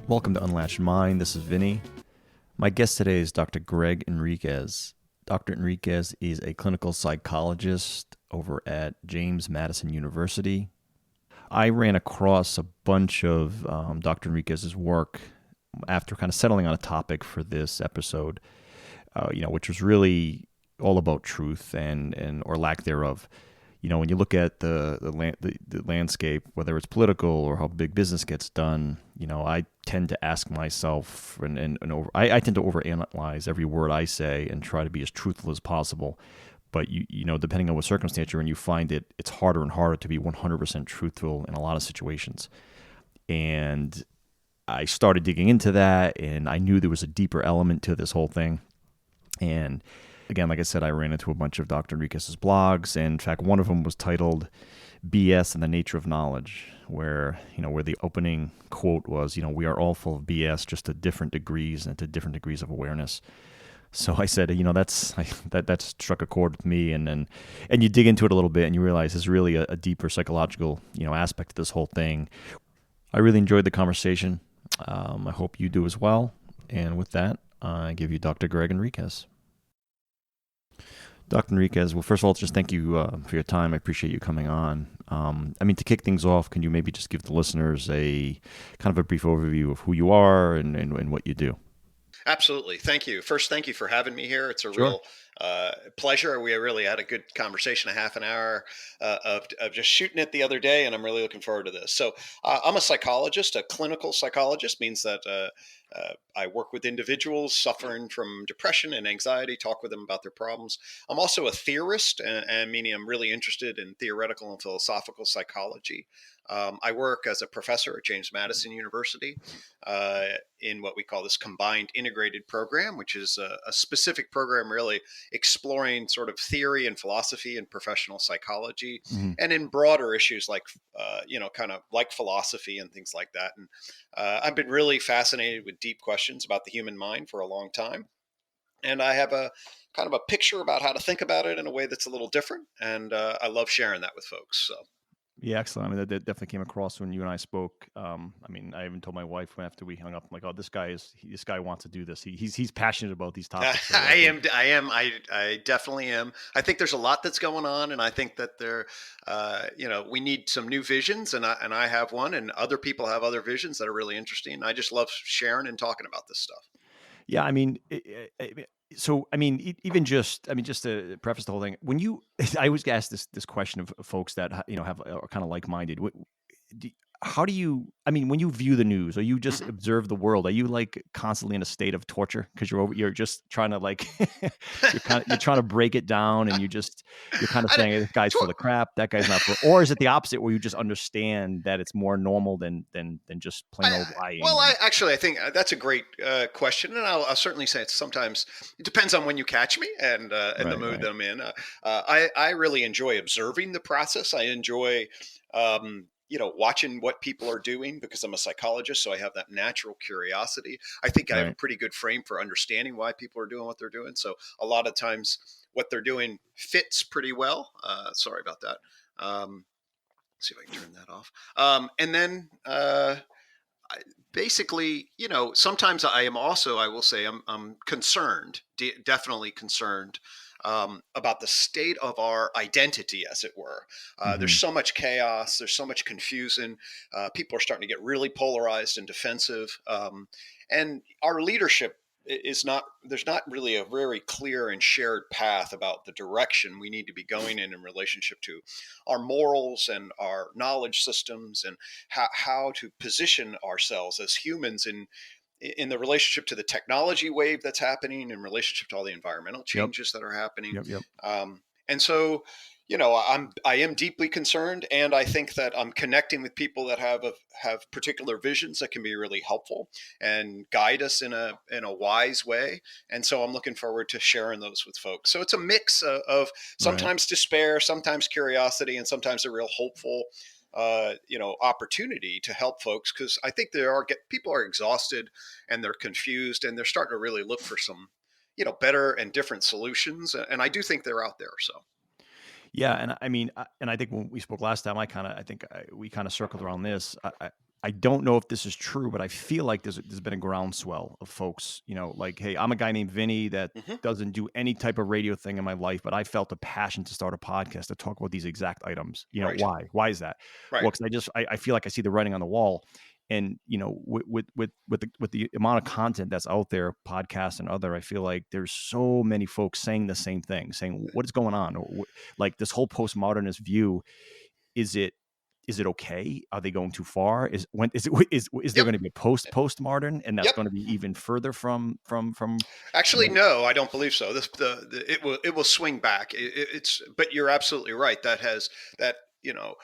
Welcome to Unlatched Mind. This is Vinny. My guest today is Dr. Greg Enriquez. Dr. Enriquez is a clinical psychologist over at James Madison University. I ran across a bunch of Dr. Enriquez's work after kind of settling on a topic for this episode, which was really all about truth and or lack thereof. When you look at the landscape, whether it's political or how big business gets done, I tend to ask myself I tend to overanalyze every word I say and try to be as truthful as possible. But depending on what circumstance you're in, you find it's harder and harder to be 100% truthful in a lot of situations. And I started digging into that, and I knew there was a deeper element to this whole thing. And again, like I said, I ran into a bunch of Dr. Enriquez's blogs, and in fact, one of them was titled BS and the Nature of Knowledge, where the opening quote was, we are all full of BS, just to different degrees and to different degrees of awareness. So I said, that struck a chord with me, and you dig into it a little bit, and you realize there's really a deeper psychological, aspect to this whole thing. I really enjoyed the conversation. I hope you do as well. And with that, I give you Dr. Greg Enriquez. Dr. Enriquez, well, first of all, just thank you for your time. I appreciate you coming on. To kick things off, can you maybe just give the listeners a kind of a brief overview of who you are and what you do? Absolutely. Thank you. First, thank you for having me here. It's a real pleasure. We really had a good conversation, a half an hour of just shooting it the other day, and I'm really looking forward to this. So I'm a psychologist, a clinical psychologist, means that I work with individuals suffering from depression and anxiety, talk with them about their problems. I'm also a theorist, and meaning I'm really interested in theoretical and philosophical psychology. I work as a professor at James Madison University in what we call this combined integrated program, which is a specific program really exploring sort of theory and philosophy and professional psychology, and in broader issues like, kind of like philosophy and things like that. And I've been really fascinated with deep questions about the human mind for a long time. And I have a kind of a picture about how to think about it in a way that's a little different. And I love sharing that with folks. So. Yeah, excellent. That definitely came across when you and I spoke. I even told my wife after we hung up, I'm like, "Oh, this guy wants to do this. He's passionate about these topics." So I definitely am. I think there's a lot that's going on, and I think that we need some new visions, and I have one, and other people have other visions that are really interesting. I just love sharing and talking about this stuff. Yeah, even just to preface the whole thing, I always ask this question of folks that are kind of like-minded. How do you? When you view the news, or you just observe the world, are you like constantly in a state of torture because you're just trying to you're trying to break it down, and you're kind of saying, hey, this guy's full of crap, that guy's not full, or is it the opposite where you just understand that it's more normal than just plain old lying? I think that's a great question, and I'll certainly say sometimes it depends on when you catch me and the mood that I'm in. I really enjoy observing the process. I enjoy watching what people are doing because I'm a psychologist, so I have that natural curiosity. I think I have a pretty good frame for understanding why people are doing what they're doing. So a lot of times what they're doing fits pretty well. Sorry about that. See if I can turn that off. And then basically, sometimes I will say I'm concerned, definitely concerned about the state of our identity, as it were. There's so much chaos. There's so much confusion. People are starting to get really polarized and defensive. And our leadership there's not really a very clear and shared path about the direction we need to be going in relationship to our morals and our knowledge systems, and how to position ourselves as humans in the relationship to the technology wave that's happening, in relationship to all the environmental changes that are happening. Yep. And so, I am deeply concerned, and I think that I'm connecting with people that have particular visions that can be really helpful and guide us in a wise way. And so I'm looking forward to sharing those with folks. So it's a mix of sometimes despair, sometimes curiosity, and sometimes a real hopeful opportunity to help folks, because I think people are exhausted and they're confused, and they're starting to really look for some better and different solutions, and I do think they're out there. So yeah, and I think when we spoke last time, we kind of circled around this. I don't know if this is true, but I feel like there's been a groundswell of folks, like, hey, I'm a guy named Vinny that Hmm. doesn't do any type of radio thing in my life, but I felt a passion to start a podcast to talk about these exact items. Right. Why? Why is that? Right. Well, because I feel like I see the writing on the wall, and with the amount of content that's out there, podcasts and other, I feel like there's so many folks saying the same thing, saying what is going on, or like this whole postmodernist view. Is it okay? Are they going too far? Is there Yep. going to be a postmodern, and that's Yep. going to be even further from you Actually, know no, I don't believe so. It will swing back. It's but you're absolutely right. That you know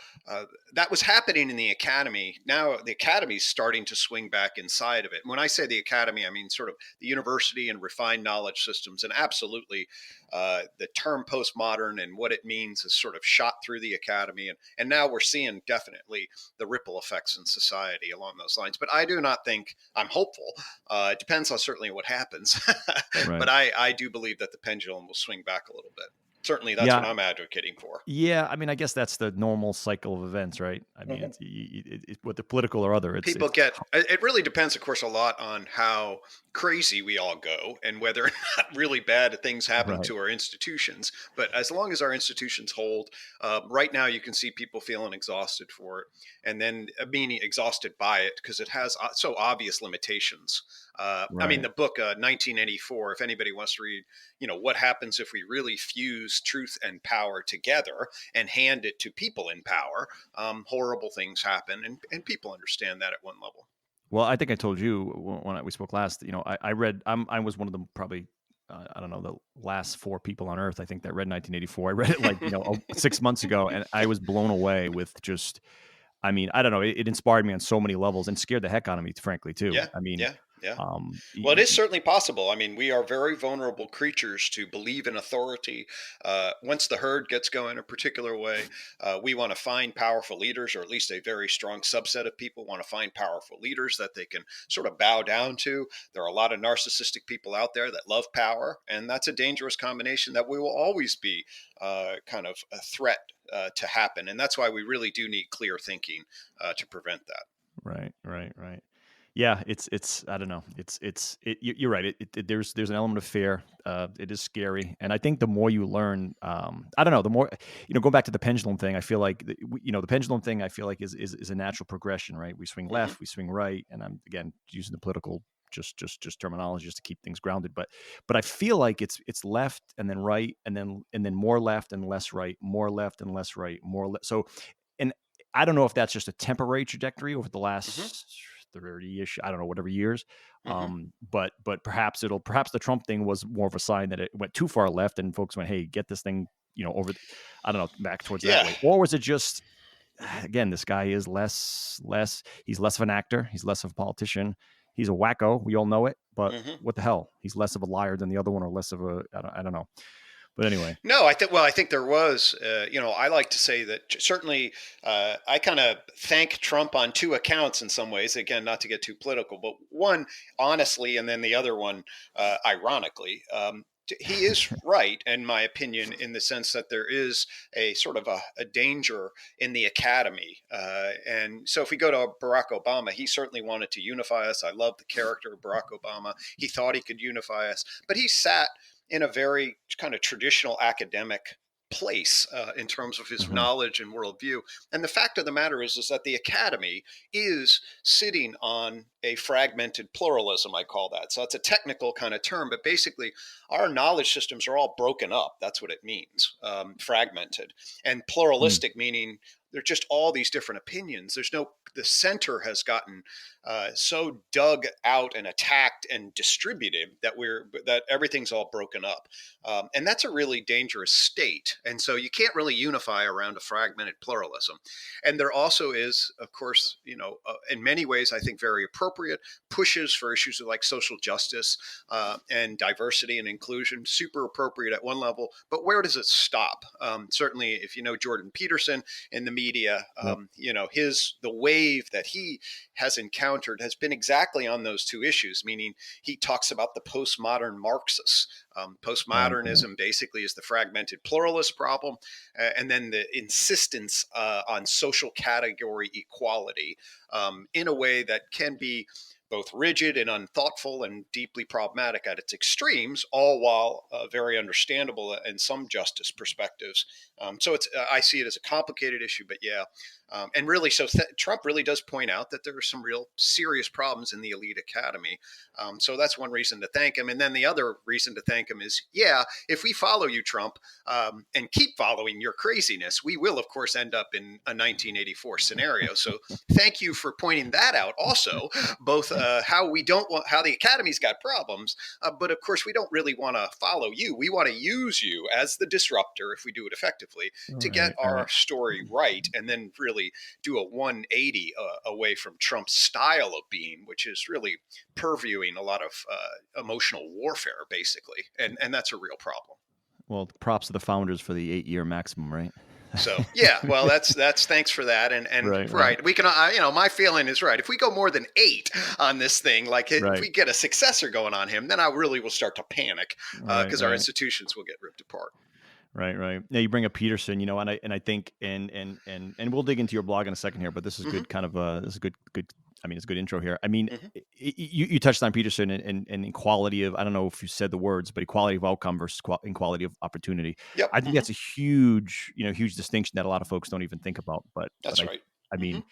that was happening in the academy. Now the academy's starting to swing back inside of it. When I say the academy, I mean sort of the university and refined knowledge systems. And absolutely, the term postmodern and what it means is sort of shot through the academy. And now we're seeing definitely the ripple effects in society along those lines. But I do not think I'm hopeful. It depends on certainly what happens, but right? I do believe that the pendulum will swing back a little bit. Certainly, that's what Yeah, I'm advocating for. yeah. I mean, I guess that's the normal cycle of events, right? I mean, Mhm. with the political or other, it's People get it really depends, of course, a lot on how crazy we all go and whether or not really bad things happen right, to our institutions. But as long as our institutions hold, right now you can see people feeling exhausted for it, and then meaning exhausted by it because it has so obvious limitations. I mean, right. the book 1984. If anybody wants to read, what happens if we really fuse truth and power together and hand it to people in power, horrible things happen, and people understand that at one level. Well, I think I told you when we spoke last. I read. I was one of them probably. I don't know, the last four people on Earth, I think, that read 1984. I read it like 6 months ago, and I was blown away with just. I mean, I don't know. It inspired me on so many levels and scared the heck out of me, frankly, too. Yeah, I mean, yeah, yeah. um, Well, it is certainly possible. I mean, we are very vulnerable creatures to believe in authority. Once the herd gets going a particular way, we want to find powerful leaders, or at least a very strong subset of people want to find powerful leaders that they can sort of bow down to. There are a lot of narcissistic people out there that love power, and that's a dangerous combination that we will always be kind of a threat to happen. And that's why we really do need clear thinking to prevent that. right, right, right. Yeah, it's. I don't know. You're right. There's an element of fear. It is scary, and I think the more you learn, I don't know. The more going back to the pendulum thing, I feel like the pendulum thing. I feel like is a natural progression, right? We swing Hmm. left, we swing right, and I'm again using the political just terminology just to keep things grounded. But I feel like it's left and then right and then more left and less right, more left and less right, so. And I don't know if that's just a temporary trajectory over the Hmm. last 30-ish, I don't know, whatever years. Hmm. But perhaps the Trump thing was more of a sign that it went too far left and folks went, hey, get this thing, I don't know, back towards that Yeah. way. Or was it just, Hmm. again, this guy is he's less of an actor. He's less of a politician. He's a wacko. We all know it, but Hmm. what the hell? He's less of a liar than the other one, or less of I don't know. But anyway, No, I think there was. I like to say that certainly, I kind of thank Trump on two accounts in some ways. Again, not to get too political, but one honestly, and then the other one ironically. He is right, in my opinion, in the sense that there is a sort of a danger in the academy. And so, if we go to Barack Obama, he certainly wanted to unify us. I love the character of Barack Obama. He thought he could unify us, but he sat in a very kind of traditional academic place in terms of his mhm, knowledge and worldview. And the fact of the matter is that the academy is sitting on a fragmented pluralism, I call that. So it's a technical kind of term, but basically our knowledge systems are all broken up. That's what it means, fragmented. And mm, pluralistic meaning there's just all these different opinions. The center has gotten so dug out and attacked and distributed that everything's all broken up, and that's a really dangerous state. And so you can't really unify around a fragmented pluralism. And there also is, of course, in many ways, I think very appropriate pushes for issues like social justice and diversity and inclusion, super appropriate at one level. But where does it stop? Certainly, if you know Jordan Peterson in the Me media. Yep. The wave that he has encountered has been exactly on those two issues, meaning he talks about the postmodern Marxists. Right. Postmodernism basically is the fragmented pluralist problem, and then the insistence on social category equality in a way that can be both rigid and unthoughtful and deeply problematic at its extremes, all while very understandable in some justice perspectives. I see it as a complicated issue, but yeah. And really, Trump really does point out that there are some real serious problems in the elite academy. So that's one reason to thank him. And then the other reason to thank him is, yeah, if we follow you, Trump, and keep following your craziness, we will, of course, end up in a 1984 scenario. So thank you for pointing that out also, both how the academy's got problems, but of course, we don't really want to follow you. We want to use you as the disruptor, if we do it effectively, to get our story right, and then really do a 180 away from Trump's style of being, which is really purviewing a lot of emotional warfare, basically, and that's a real problem. Well, props to the founders for the 8-year maximum, right? So yeah, well, that's thanks for that, and right. We can, my feeling is right. If we go more than 8 on this thing, like if we get a successor going on him, then I really will start to panic because our institutions will get ripped apart. Right. Yeah, you bring up Peterson, and I think and we'll dig into your blog in a second here, but this is good. Kind of this is good. I mean, it's a good intro here. I mean, you touched on Peterson and equality of, I don't know if you said the words, but equality of outcome versus equality of opportunity. Yep. I think that's a huge distinction that a lot of folks don't even think about. But that's right. I mean,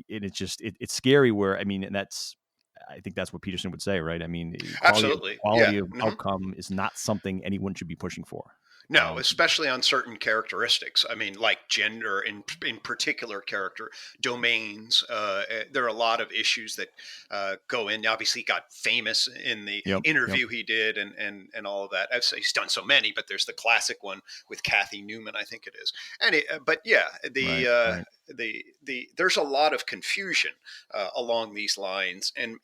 it's just it's scary where I think that's what Peterson would say, right? I mean, absolutely, quality of outcome is not something anyone should be pushing for. No, especially on certain characteristics. I mean, like gender in particular character domains. There are a lot of issues that go in. Obviously, he got famous in the interview he did and all of that. He's done so many, but there's the classic one with Kathy Newman, I think it is. But yeah, there's a lot of confusion along these lines. And,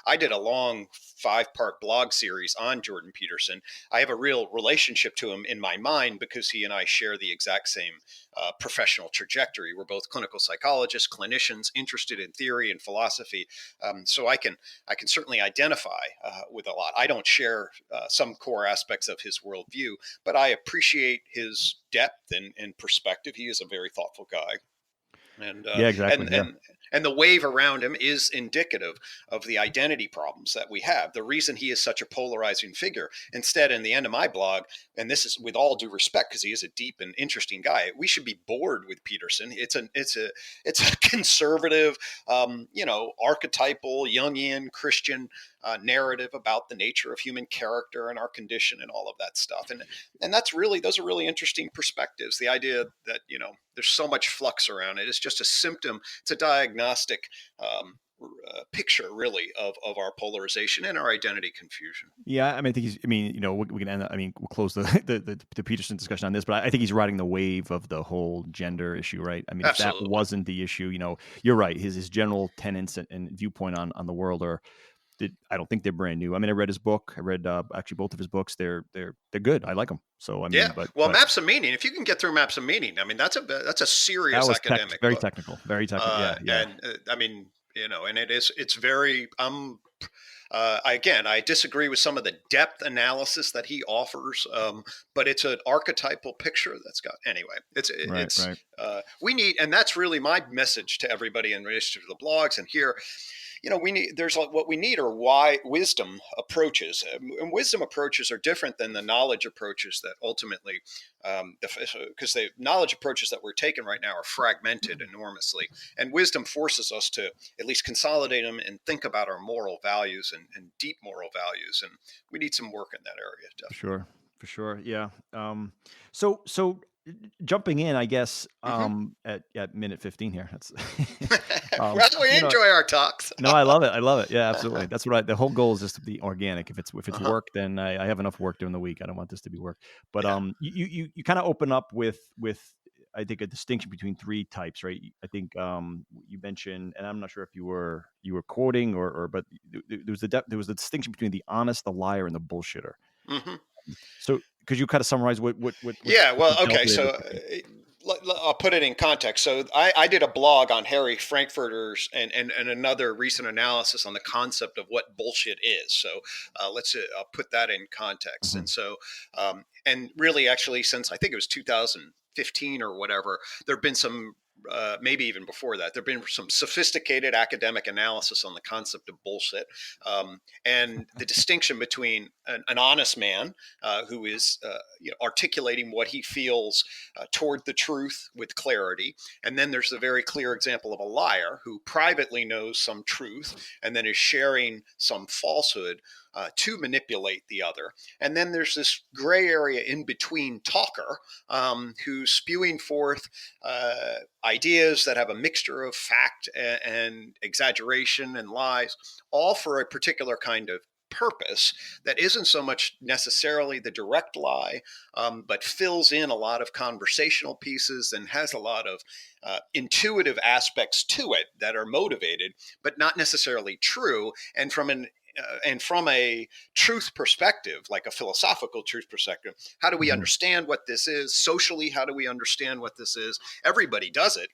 I did a long 5-part blog series on Jordan Peterson. I have a real relationship to him in my mind because he and I share the exact same professional trajectory. We're both clinical psychologists, clinicians interested in theory and philosophy. So I can certainly identify with a lot. I don't share some core aspects of his worldview, but I appreciate his depth and perspective. He is a very thoughtful guy. And exactly. And the wave around him is indicative of the identity problems that we have. The reason he is such a polarizing figure. Instead, in the end of my blog, and this is with all due respect because he is a deep and interesting guy, we should be bored with Peterson. It's a conservative, archetypal Jungian Christian narrative about the nature of human character and our condition and all of that stuff. And those are really interesting perspectives. The idea that there's so much flux around it. It's just a symptom. It's a diagnostic picture, really, of our polarization and our identity confusion. Yeah, I mean, we can end. We'll close the Peterson discussion on this, but I think he's riding the wave of the whole gender issue, right? I mean, absolutely. If that wasn't the issue, you're right. His general tenets and viewpoint on the world I don't think they're brand new. I mean, I read his book. I read actually both of his books. They're good. I like them. So I mean, Maps of Meaning. If you can get through Maps of Meaning, I mean, that's a serious academic, very book. Technical, very technical. Yeah. And I mean, and it's very. I disagree with some of the depth analysis that he offers, but it's an archetypal picture that's got. Anyway, we need, and that's really my message to everybody in relation to the blogs and here. What we need are wisdom approaches, and wisdom approaches are different than the knowledge approaches that ultimately, because the knowledge approaches that we're taking right now are fragmented enormously, and wisdom forces us to at least consolidate them and think about our moral values and deep moral values, and we need some work in that area. Definitely. For sure, yeah. So jumping in, I guess, at minute 15 here. That's we enjoy our talks. No, I love it. Yeah, absolutely. That's what the whole goal is, just to be organic. If it's work, then I have enough work during the week. I don't want this to be work. But you kind of open up with I think a distinction between 3 types, right? I think you mentioned, and I'm not sure if you were quoting but there was a distinction between the honest, the liar, and the bullshitter. So could you kind of summarize what yeah, well, okay, so I'll put it in context. So I did a blog on Harry Frankfurter's and another recent analysis on the concept of what bullshit is. So let's I'll put that in context. Mm-hmm. And so and really, actually, since I think it was 2015 or whatever, there have been some. Maybe even before that, there have been some sophisticated academic analysis on the concept of bullshit and the distinction between an honest man who is articulating what he feels toward the truth with clarity. And then there's the very clear example of a liar who privately knows some truth and then is sharing some falsehood to manipulate the other. And then there's this gray area in between talker who's spewing forth ideas that have a mixture of fact and exaggeration and lies, all for a particular kind of purpose that isn't so much necessarily the direct lie, but fills in a lot of conversational pieces and has a lot of intuitive aspects to it that are motivated, but not necessarily true. And from a truth perspective, like a philosophical truth perspective, how do we understand what this is socially? How do we understand what this is? Everybody does it,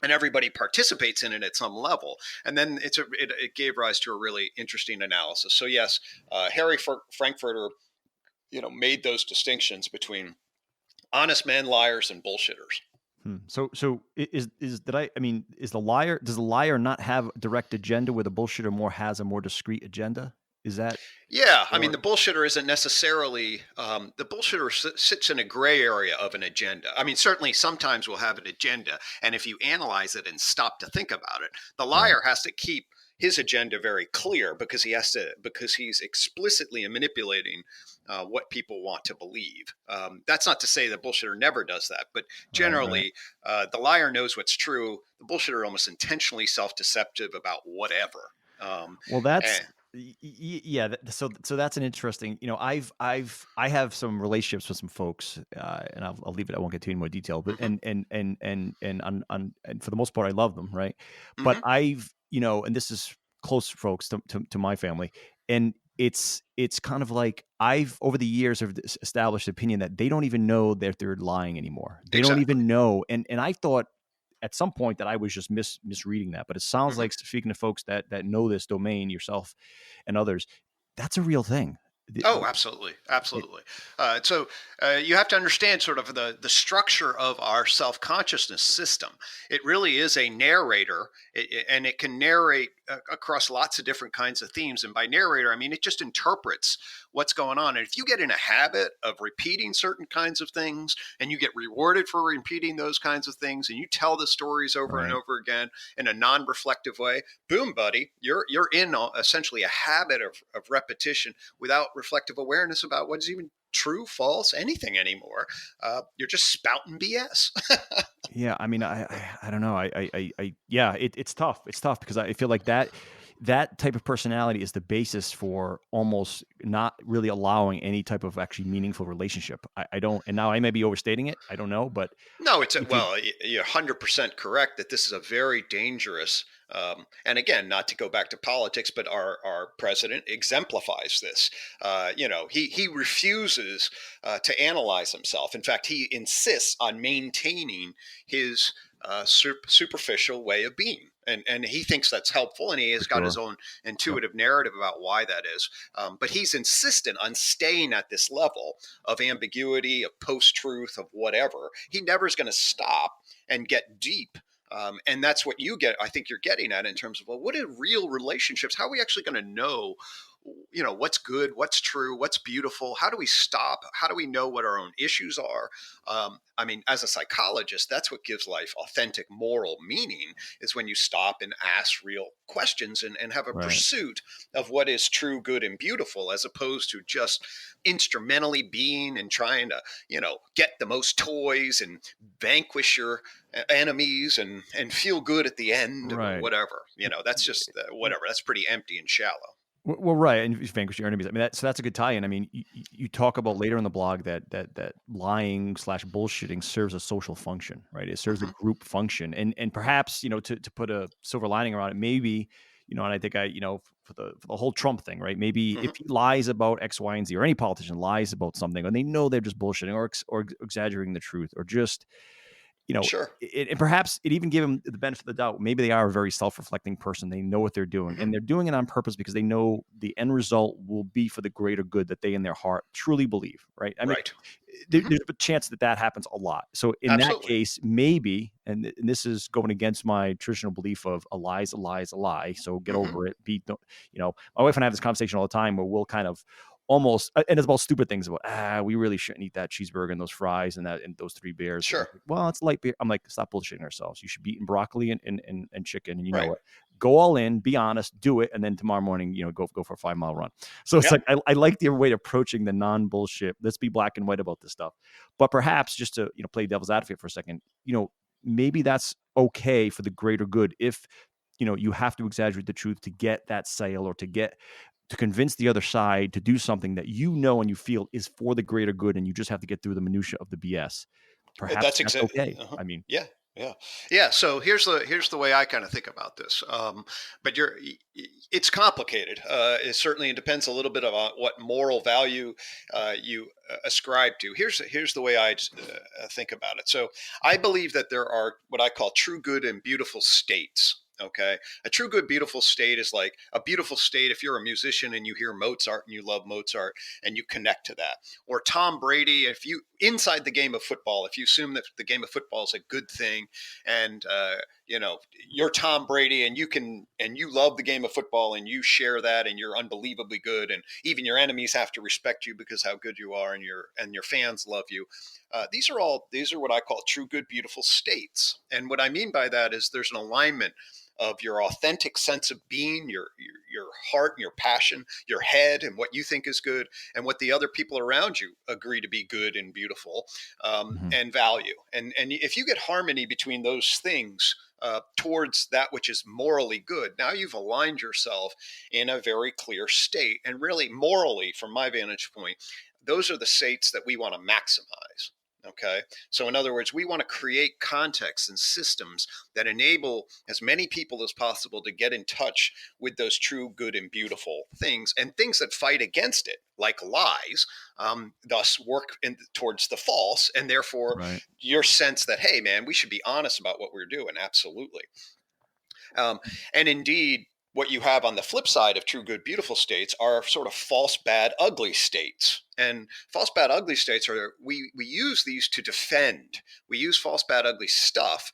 and everybody participates in it at some level. And then it gave rise to a really interesting analysis. So yes, Harry Frankfurter, made those distinctions between honest men, liars, and bullshitters. So is that I mean, does the liar not have a direct agenda where the bullshitter has a more discrete agenda? Is that? Yeah, I mean, the bullshitter isn't necessarily the bullshitter sits in a gray area of an agenda. I mean, certainly sometimes we'll have an agenda, and if you analyze it and stop to think about it, the liar has to keep his agenda very clear because he's explicitly manipulating what people want to believe. That's not to say the bullshitter never does that, but generally, the liar knows what's true. The bullshitter almost intentionally self-deceptive about whatever. Well, that's yeah. So that's an interesting. I have some relationships with some folks, and I'll leave it. I won't get too any more detail. But and for the most part, I love them, right? But I've and this is close folks to my family, and it's kind of like I've over the years have established opinion that they don't even know that they're lying anymore. They don't even know, and I thought at some point that I was just misreading that, but it sounds like, speaking to folks that know this domain, yourself and others, that's a real thing. Oh, absolutely, absolutely. So you have to understand sort of the structure of our self-consciousness system. It really is a narrator, and it can narrate across lots of different kinds of themes. And by narrator, I mean it just interprets what's going on. And if you get in a habit of repeating certain kinds of things, and you get rewarded for repeating those kinds of things, and you tell the stories over and over again in a non-reflective way, boom, buddy, you're in essentially a habit of repetition without reflective awareness about what is even true, false, anything anymore. You're just spouting BS. Yeah, I mean, I don't know. Yeah, it's tough. It's tough because I feel like that type of personality is the basis for almost not really allowing any type of actually meaningful relationship. I don't, and now I may be overstating it. I don't know, but no, you're 100% correct that this is a very dangerous. And again, not to go back to politics, but our president exemplifies this. He refuses to analyze himself. In fact, he insists on maintaining his superficial way of being. And he thinks that's helpful, and he has got his own intuitive narrative about why that is. But he's insistent on staying at this level of ambiguity, of post-truth, of whatever. He never is going to stop and get deep. And that's what I think you're getting at in terms of, well, what are real relationships? How are we actually going to know what's good, what's true, what's beautiful? How do we stop? How do we know what our own issues are? I mean, as a psychologist, that's what gives life authentic moral meaning, is when you stop and ask real questions and have a pursuit of what is true, good, and beautiful, as opposed to just instrumentally being and trying to, get the most toys and vanquish your enemies and feel good at the end or whatever. That's just whatever. That's pretty empty and shallow. Well, right, and vanquish your enemies. I mean, that's a good tie-in. I mean, you talk about later in the blog that lying / bullshitting serves a social function, right? It serves a group function, and perhaps to put a silver lining around it, maybe and I think for the whole Trump thing, right? Maybe if he lies about X, Y, and Z, or any politician lies about something, and they know they're just bullshitting or exaggerating the truth, or just Sure. and perhaps it even give them the benefit of the doubt. Maybe they are a very self-reflecting person. They know what they're doing, and they're doing it on purpose because they know the end result will be for the greater good that they in their heart truly believe. Right? I mean, Right. there's a chance that happens a lot. So in that Absolutely. case, maybe, and this is going against my traditional belief of a lie is a lie is a lie. So get over it. My wife and I have this conversation all the time where we'll kind of almost, and it's about stupid things about, we really shouldn't eat that cheeseburger and those fries and those 3 beers. Sure. Well, it's light beer. I'm like, stop bullshitting ourselves. You should be eating broccoli and chicken, and Right. know it. Go all in, be honest, do it, and then tomorrow morning, go for a 5-mile run. So it's Yep. like I like the way of approaching the non-bullshit. Let's be black and white about this stuff. But perhaps just to play devil's advocate for a second, maybe that's okay for the greater good if you have to exaggerate the truth to get that sale or to convince the other side to do something that and you feel is for the greater good, and you just have to get through the minutia of the BS. Perhaps That's that's exactly. okay. I mean, Yeah. Yeah. Yeah. So here's the way I kind of think about this. But it's complicated. It certainly depends a little bit about what moral value you ascribe to. Here's the way I think about it. So I believe that there are what I call true good and beautiful states. Okay. A true good, beautiful state is like a beautiful state. If you're a musician and you hear Mozart and you love Mozart and you connect to that, or Tom Brady, if you inside the game of football, if you assume that the game of football is a good thing, and you're Tom Brady and you love the game of football and you share that and you're unbelievably good, and even your enemies have to respect you because how good you are, and your fans love you. These are what I call true good, beautiful states. And what I mean by that is there's an alignment of your authentic sense of being, your heart and your passion, your head and what you think is good, and what the other people around you agree to be good and beautiful, and value. And if you get harmony between those things towards that which is morally good, now you've aligned yourself in a very clear state. And really, morally, from my vantage point, those are the states that we want to maximize. Okay. So, in other words, we want to create contexts and systems that enable as many people as possible to get in touch with those true, good, and beautiful things, and things that fight against it, like lies, thus work towards the false, and therefore right. your sense that, hey, man, we should be honest about what we're doing. Absolutely. Um, and indeed, what you have on the flip side of true, good, beautiful states are sort of false, bad, ugly states. And false, bad, ugly states are, we use these to defend. We use false, bad, ugly stuff.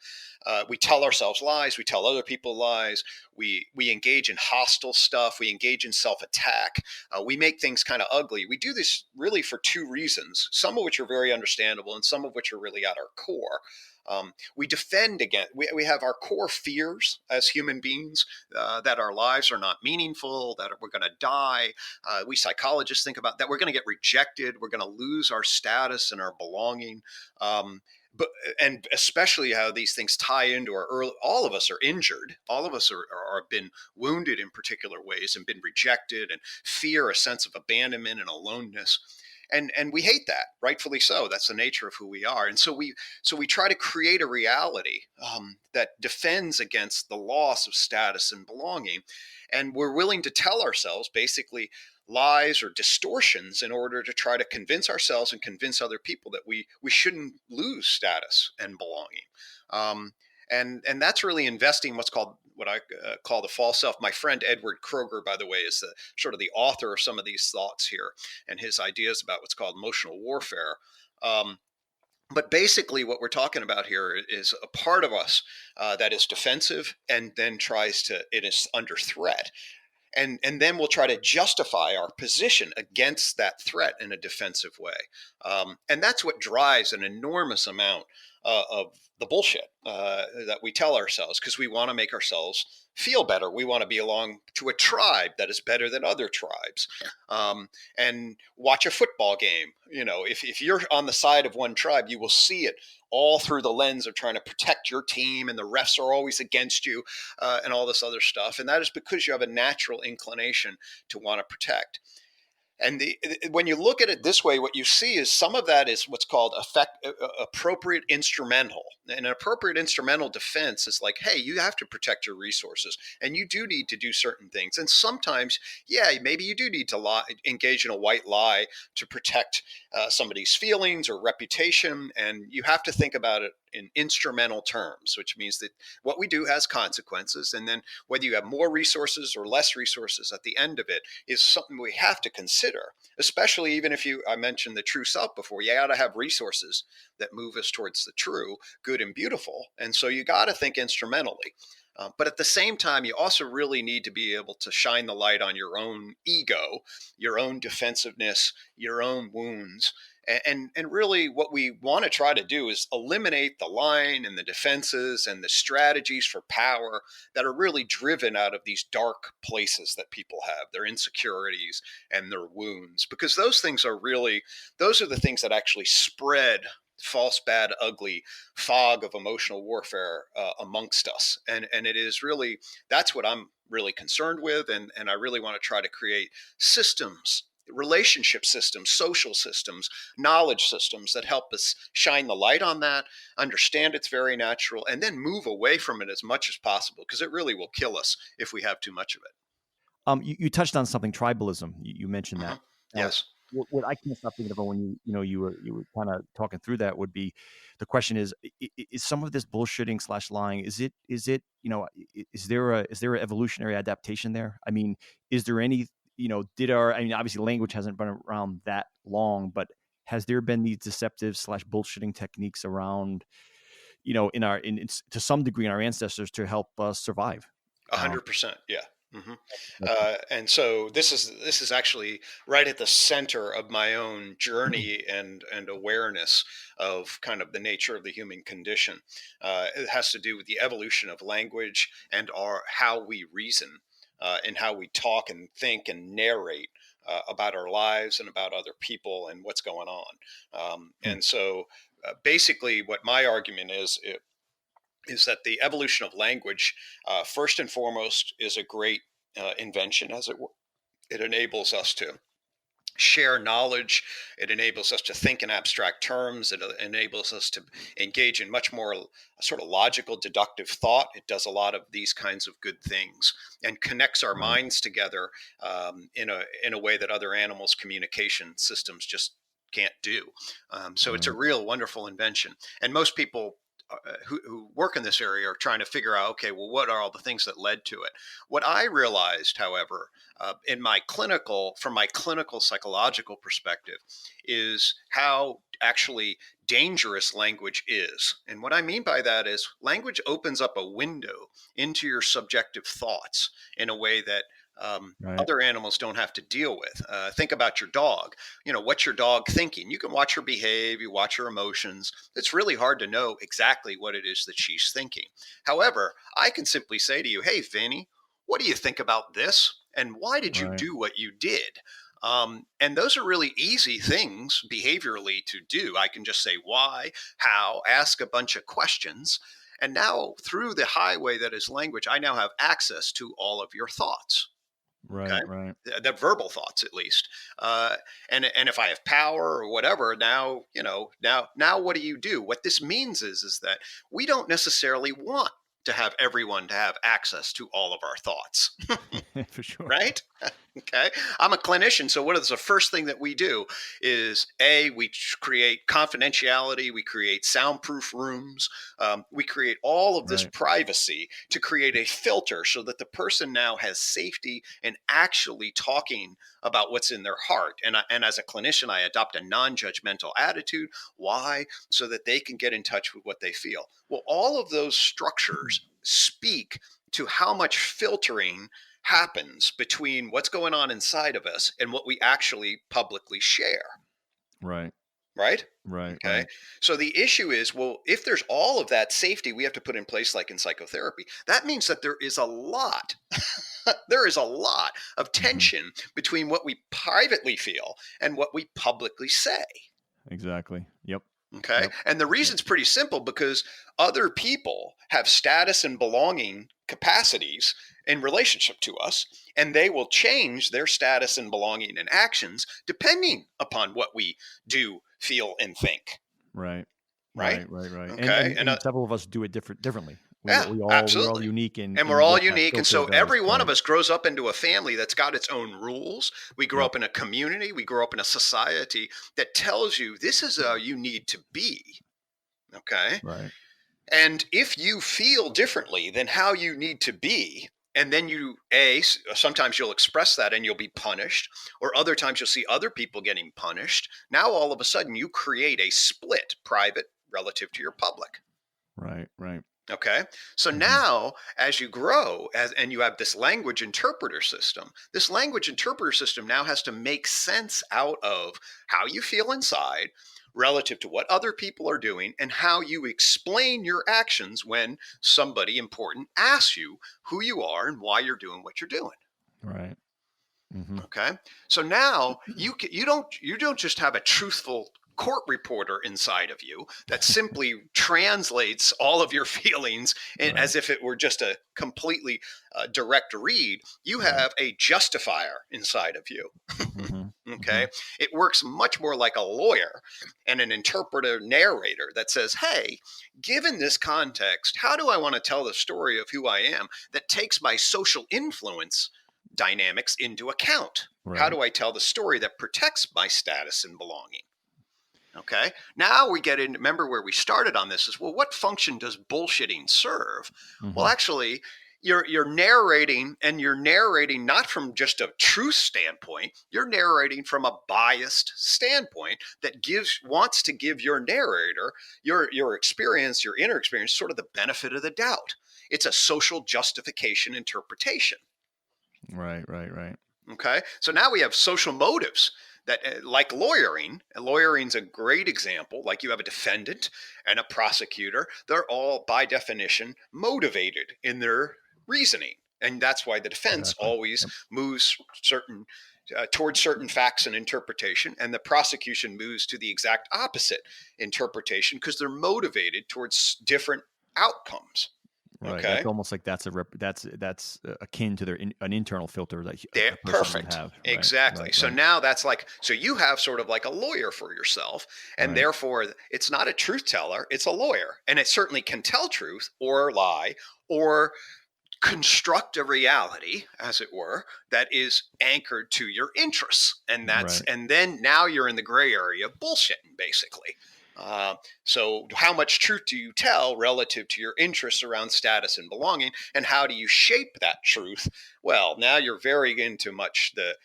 We tell ourselves lies. We tell other people lies. We engage in hostile stuff. We engage in self-attack. We make things kind of ugly. We do this really for two reasons, some of which are very understandable and some of which are really at our core. We defend against, we have our core fears as human beings, that our lives are not meaningful, that we're going to die. We psychologists think about that. We're going to get rejected. We're going to lose our status and our belonging. But and especially how these things tie into our early, all of us are injured. All of us are been wounded in particular ways and been rejected, and fear a sense of abandonment and aloneness. And we hate that, rightfully so. That's the nature of who we are. And so we try to create a reality that defends against the loss of status and belonging, and we're willing to tell ourselves basically lies or distortions in order to try to convince ourselves and convince other people that we shouldn't lose status and belonging. And that's really investing what's called what I call the false self. My friend Edward Kroger, by the way, is the sort of the author of some of these thoughts here and his ideas about what's called emotional warfare. But basically, what we're talking about here is a part of us that is defensive and then it is under threat. And then we'll try to justify our position against that threat in a defensive way. And that's what drives an enormous amount of the bullshit that we tell ourselves, because we want to make ourselves feel better. We want to belong to a tribe that is better than other tribes. And watch a football game. If you're on the side of one tribe, you will see it all through the lens of trying to protect your team, and the refs are always against you, and all this other stuff. And that is because you have a natural inclination to want to protect. And when you look at it this way, what you see is some of that is what's called appropriate instrumental. And an appropriate instrumental defense is like, hey, you have to protect your resources, and you do need to do certain things. And sometimes, yeah, maybe you do need to engage in a white lie to protect somebody's feelings or reputation. And you have to think about it in instrumental terms, which means that what we do has consequences. And then whether you have more resources or less resources at the end of it is something we have to consider, especially even if I mentioned the true self before, you got to have resources that move us towards the true, good, and beautiful. And so you got to think instrumentally. But at the same time, you also really need to be able to shine the light on your own ego, your own defensiveness, your own wounds. And really, what we want to try to do is eliminate the line and the defenses and the strategies for power that are really driven out of these dark places that people have, their insecurities and their wounds, because those are the things that actually spread false, bad, ugly fog of emotional warfare amongst us. And it is really, that's what I'm really concerned with. And I really want to try to create systems, relationship systems, social systems, knowledge systems that help us shine the light on that, understand it's very natural, and then move away from it as much as possible, because it really will kill us if we have too much of it. You touched on something, tribalism. You mentioned that. Now, Yes. what I can't stop thinking about when you were kind of talking through that would be, the question is some of this bullshitting / lying, is it is there a evolutionary adaptation there? I mean, is there any, I mean, obviously language hasn't been around that long, but has there been these deceptive / bullshitting techniques around, to some degree in our ancestors to help us survive? 100%. Yeah. Mm-hmm. And so this is actually right at the center of my own journey and awareness of kind of the nature of the human condition. It has to do with the evolution of language and how we reason, and how we talk and think and narrate about our lives and about other people and what's going on. And so basically, what my argument is that the evolution of language, first and foremost, is a great invention, as it were. It enables us to share knowledge. It enables us to think in abstract terms. It enables us to engage in much more sort of logical, deductive thought. It does a lot of these kinds of good things and connects our minds together in a way that other animals' communication systems just can't do. So it's a real wonderful invention. And most people who work in this area are trying to figure out, okay, well, what are all the things that led to it? What I realized, however, from my clinical psychological perspective, is how actually dangerous language is. And what I mean by that is language opens up a window into your subjective thoughts in a way that other animals don't have to deal with. Think about your dog. What's your dog thinking? You can watch her behave, you watch her emotions. It's really hard to know exactly what it is that she's thinking. However, I can simply say to you, hey, Vinny, what do you think about this? And why did you do what you did? And those are really easy things behaviorally to do. I can just say why, how, ask a bunch of questions. And now through the highway that is language, I now have access to all of your thoughts. Right, okay? right. The verbal thoughts, at least. And if I have power or whatever, now what do you do? What this means is that we don't necessarily want to have everyone to have access to all of our thoughts. For sure. Right? Okay. I'm a clinician. So what is the first thing that we do is we create confidentiality. We create soundproof rooms. We create all of this privacy to create a filter so that the person now has safety in actually talking about what's in their heart. And as a clinician, I adopt a non-judgmental attitude. Why? So that they can get in touch with what they feel. Well, all of those structures speak to how much filtering happens between what's going on inside of us and what we actually publicly share. Right. Right? Right. Okay. Right. So the issue is, well, if there's all of that safety we have to put in place, like in psychotherapy, that means that there is a lot, of tension between what we privately feel and what we publicly say. Exactly. Yep. Okay. Yep. And the reason's pretty simple, because other people have status and belonging capacities in relationship to us, and they will change their status and belonging and actions depending upon what we do, feel, and think. Right. Right. Okay. And several of us do it differently. Absolutely. We're all unique, and we're all what that unique. And so filter does, every one of us grows up into a family that's got its own rules. We grow up in a community. We grow up in a society that tells you this is how you need to be. Okay. Right. And if you feel differently than how you need to be, and then sometimes you'll express that and you'll be punished, or other times you'll see other people getting punished. Now, all of a sudden, you create a split, private relative to your public. Right. Right. Okay. So Hmm. now, as you grow, and you have this language interpreter system, this language interpreter system now has to make sense out of how you feel inside relative to what other people are doing and how you explain your actions when somebody important asks you who you are and why you're doing what you're doing. Right. Hmm. Okay. So now you don't just have a truthful court reporter inside of you that simply translates all of your feelings Right. as if it were just a completely direct read. You Right. have a justifier inside of you. Hmm. Hmm. Okay. It works much more like a lawyer and an interpreter narrator that says, hey, given this context, how do I want to tell the story of who I am that takes my social influence dynamics into account? How Right. do I tell the story that protects my status and belonging? Okay. Now we get in. Remember where we started on this is, well, what function does bullshitting serve? Well, Hmm. actually, you're narrating, and you're narrating not from just a truth standpoint. You're narrating from a biased standpoint that wants to give your narrator, your experience, your inner experience, sort of the benefit of the doubt. It's a social justification interpretation. Right. Right. Right. Okay. So now we have social motives that, like lawyering, and lauyering's a great example. Like you have a defendant and a prosecutor, they're all by definition motivated in their reasoning. And that's why the defense Exactly. always Yep. moves towards certain facts and interpretation, and the prosecution moves to the exact opposite interpretation because they're motivated towards different outcomes. Right. That's Okay. almost like that's akin to an internal filter that They're a person would perfect. have. Right. Exactly. Right. So Right. now that's like, so you have sort of like a lawyer for yourself, and Right. therefore it's not a truth teller, it's a lawyer. And it certainly can tell truth or lie or construct a reality, as it were, that is anchored to your interests. Right. And then now you're in the gray area of bullshitting, basically. Uh, so, how much truth do you tell relative to your interests around status and belonging, and how do you shape that truth? Well, now you're very into much the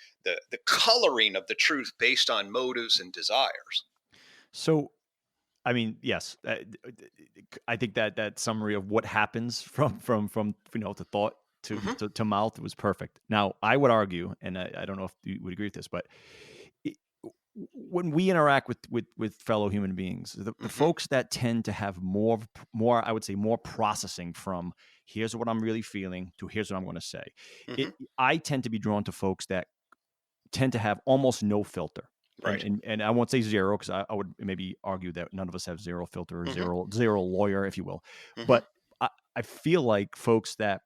coloring of the truth based on motives and desires. So, I mean, yes, I think that that summary of what happens from to thought Hmm. to mouth was perfect. Now, I would argue, and I don't know if you would agree with this, but it, when we interact with fellow human beings, the Hmm. folks that tend to have I would say more processing from here's what I'm really feeling to here's what I'm going to say. Hmm. I tend to be drawn to folks that tend to have almost no filter. Right. And I won't say zero because I would maybe argue that none of us have zero filter or Hmm. zero lawyer, if you will. Hmm. But I feel like folks that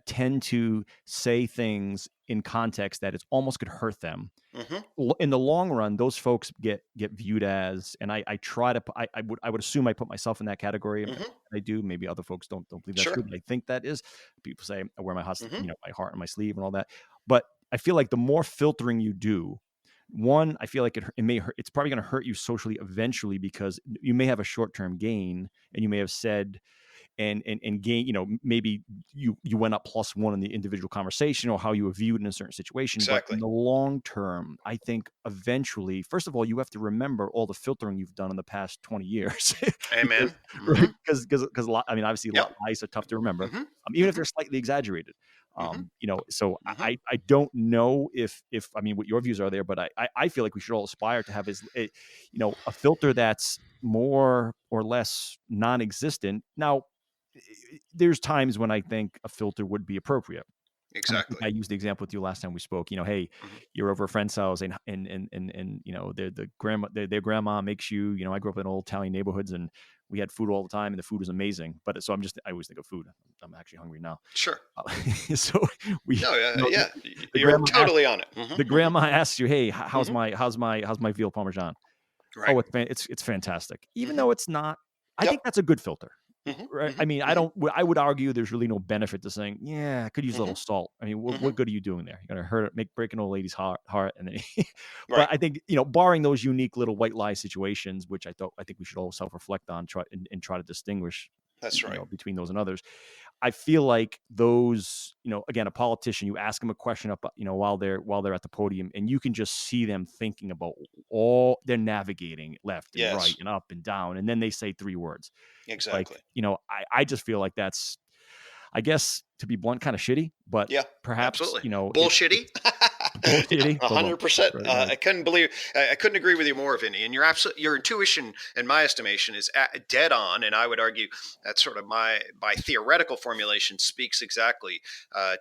tend to say things in context that it's almost could hurt them. Hmm. In the long run, those folks get viewed as, and I try to, I would assume I put myself in that category. Hmm. I do. Maybe other folks don't believe that's Sure. true, but I think that is. People say I wear Hmm. my heart on my sleeve and all that. But I feel like the more filtering you do, one, I feel like it may hurt. It's probably going to hurt you socially eventually because you may have a short term gain, and you may have said and gain. Maybe you went up +1 in the individual conversation or how you were viewed in a certain situation. But Exactly. in the long term, I think eventually, first of all, you have to remember all the filtering you've done in the past 20 years, because Amen. right, Hmm. because I mean, obviously, Yep. lies are tough to remember, Hmm. even if Hmm. they're slightly exaggerated. Hmm. So Hmm. I don't know if I mean what your views are there, but I feel like we should all aspire to have a filter that's more or less non-existent. Now, there's times when I think a filter would be appropriate. And I think Exactly. I used the example with you last time we spoke. Hey, Hmm. you're over a friend's house, and their grandma makes you. I grew up in old Italian neighborhoods, and we had food all the time, and the food was amazing. But so I always think of food. I'm actually hungry now. Sure. So we, No, yeah, yeah. the You're grandma asks totally on it. the Hmm. Hmm. grandma asks you, "Hey, Hmm. how's my veal parmesan?" Right. Oh, it's fantastic. Even Hmm. though it's not, I Yep. think that's a good filter. Hmm. Right? Hmm. I mean, Hmm. I would argue there's really no benefit to saying, "Yeah, I could use a little Hmm. salt." I mean, Hmm. what good are you doing there? You're gonna break an old lady's heart, and then but Right. I think, barring those unique little white lie situations, which I think we should all self-reflect on, and try to distinguish, That's right. between those and others. I feel like those, again, a politician, you ask them a question up, while they're at the podium, and you can just see them thinking about all they're navigating left and right Yes, and up and down, and then they say three words. It's like, exactly. I just feel like that's, I guess, to be blunt, kind of shitty, but Yeah, perhaps, absolutely. It's Bullshitty. Yeah, bullshitty. But 100%. right, right, I couldn't believe. I couldn't agree with you more, Vinny. And your intuition, in my estimation, is dead on. And I would argue that sort of my theoretical formulation speaks exactly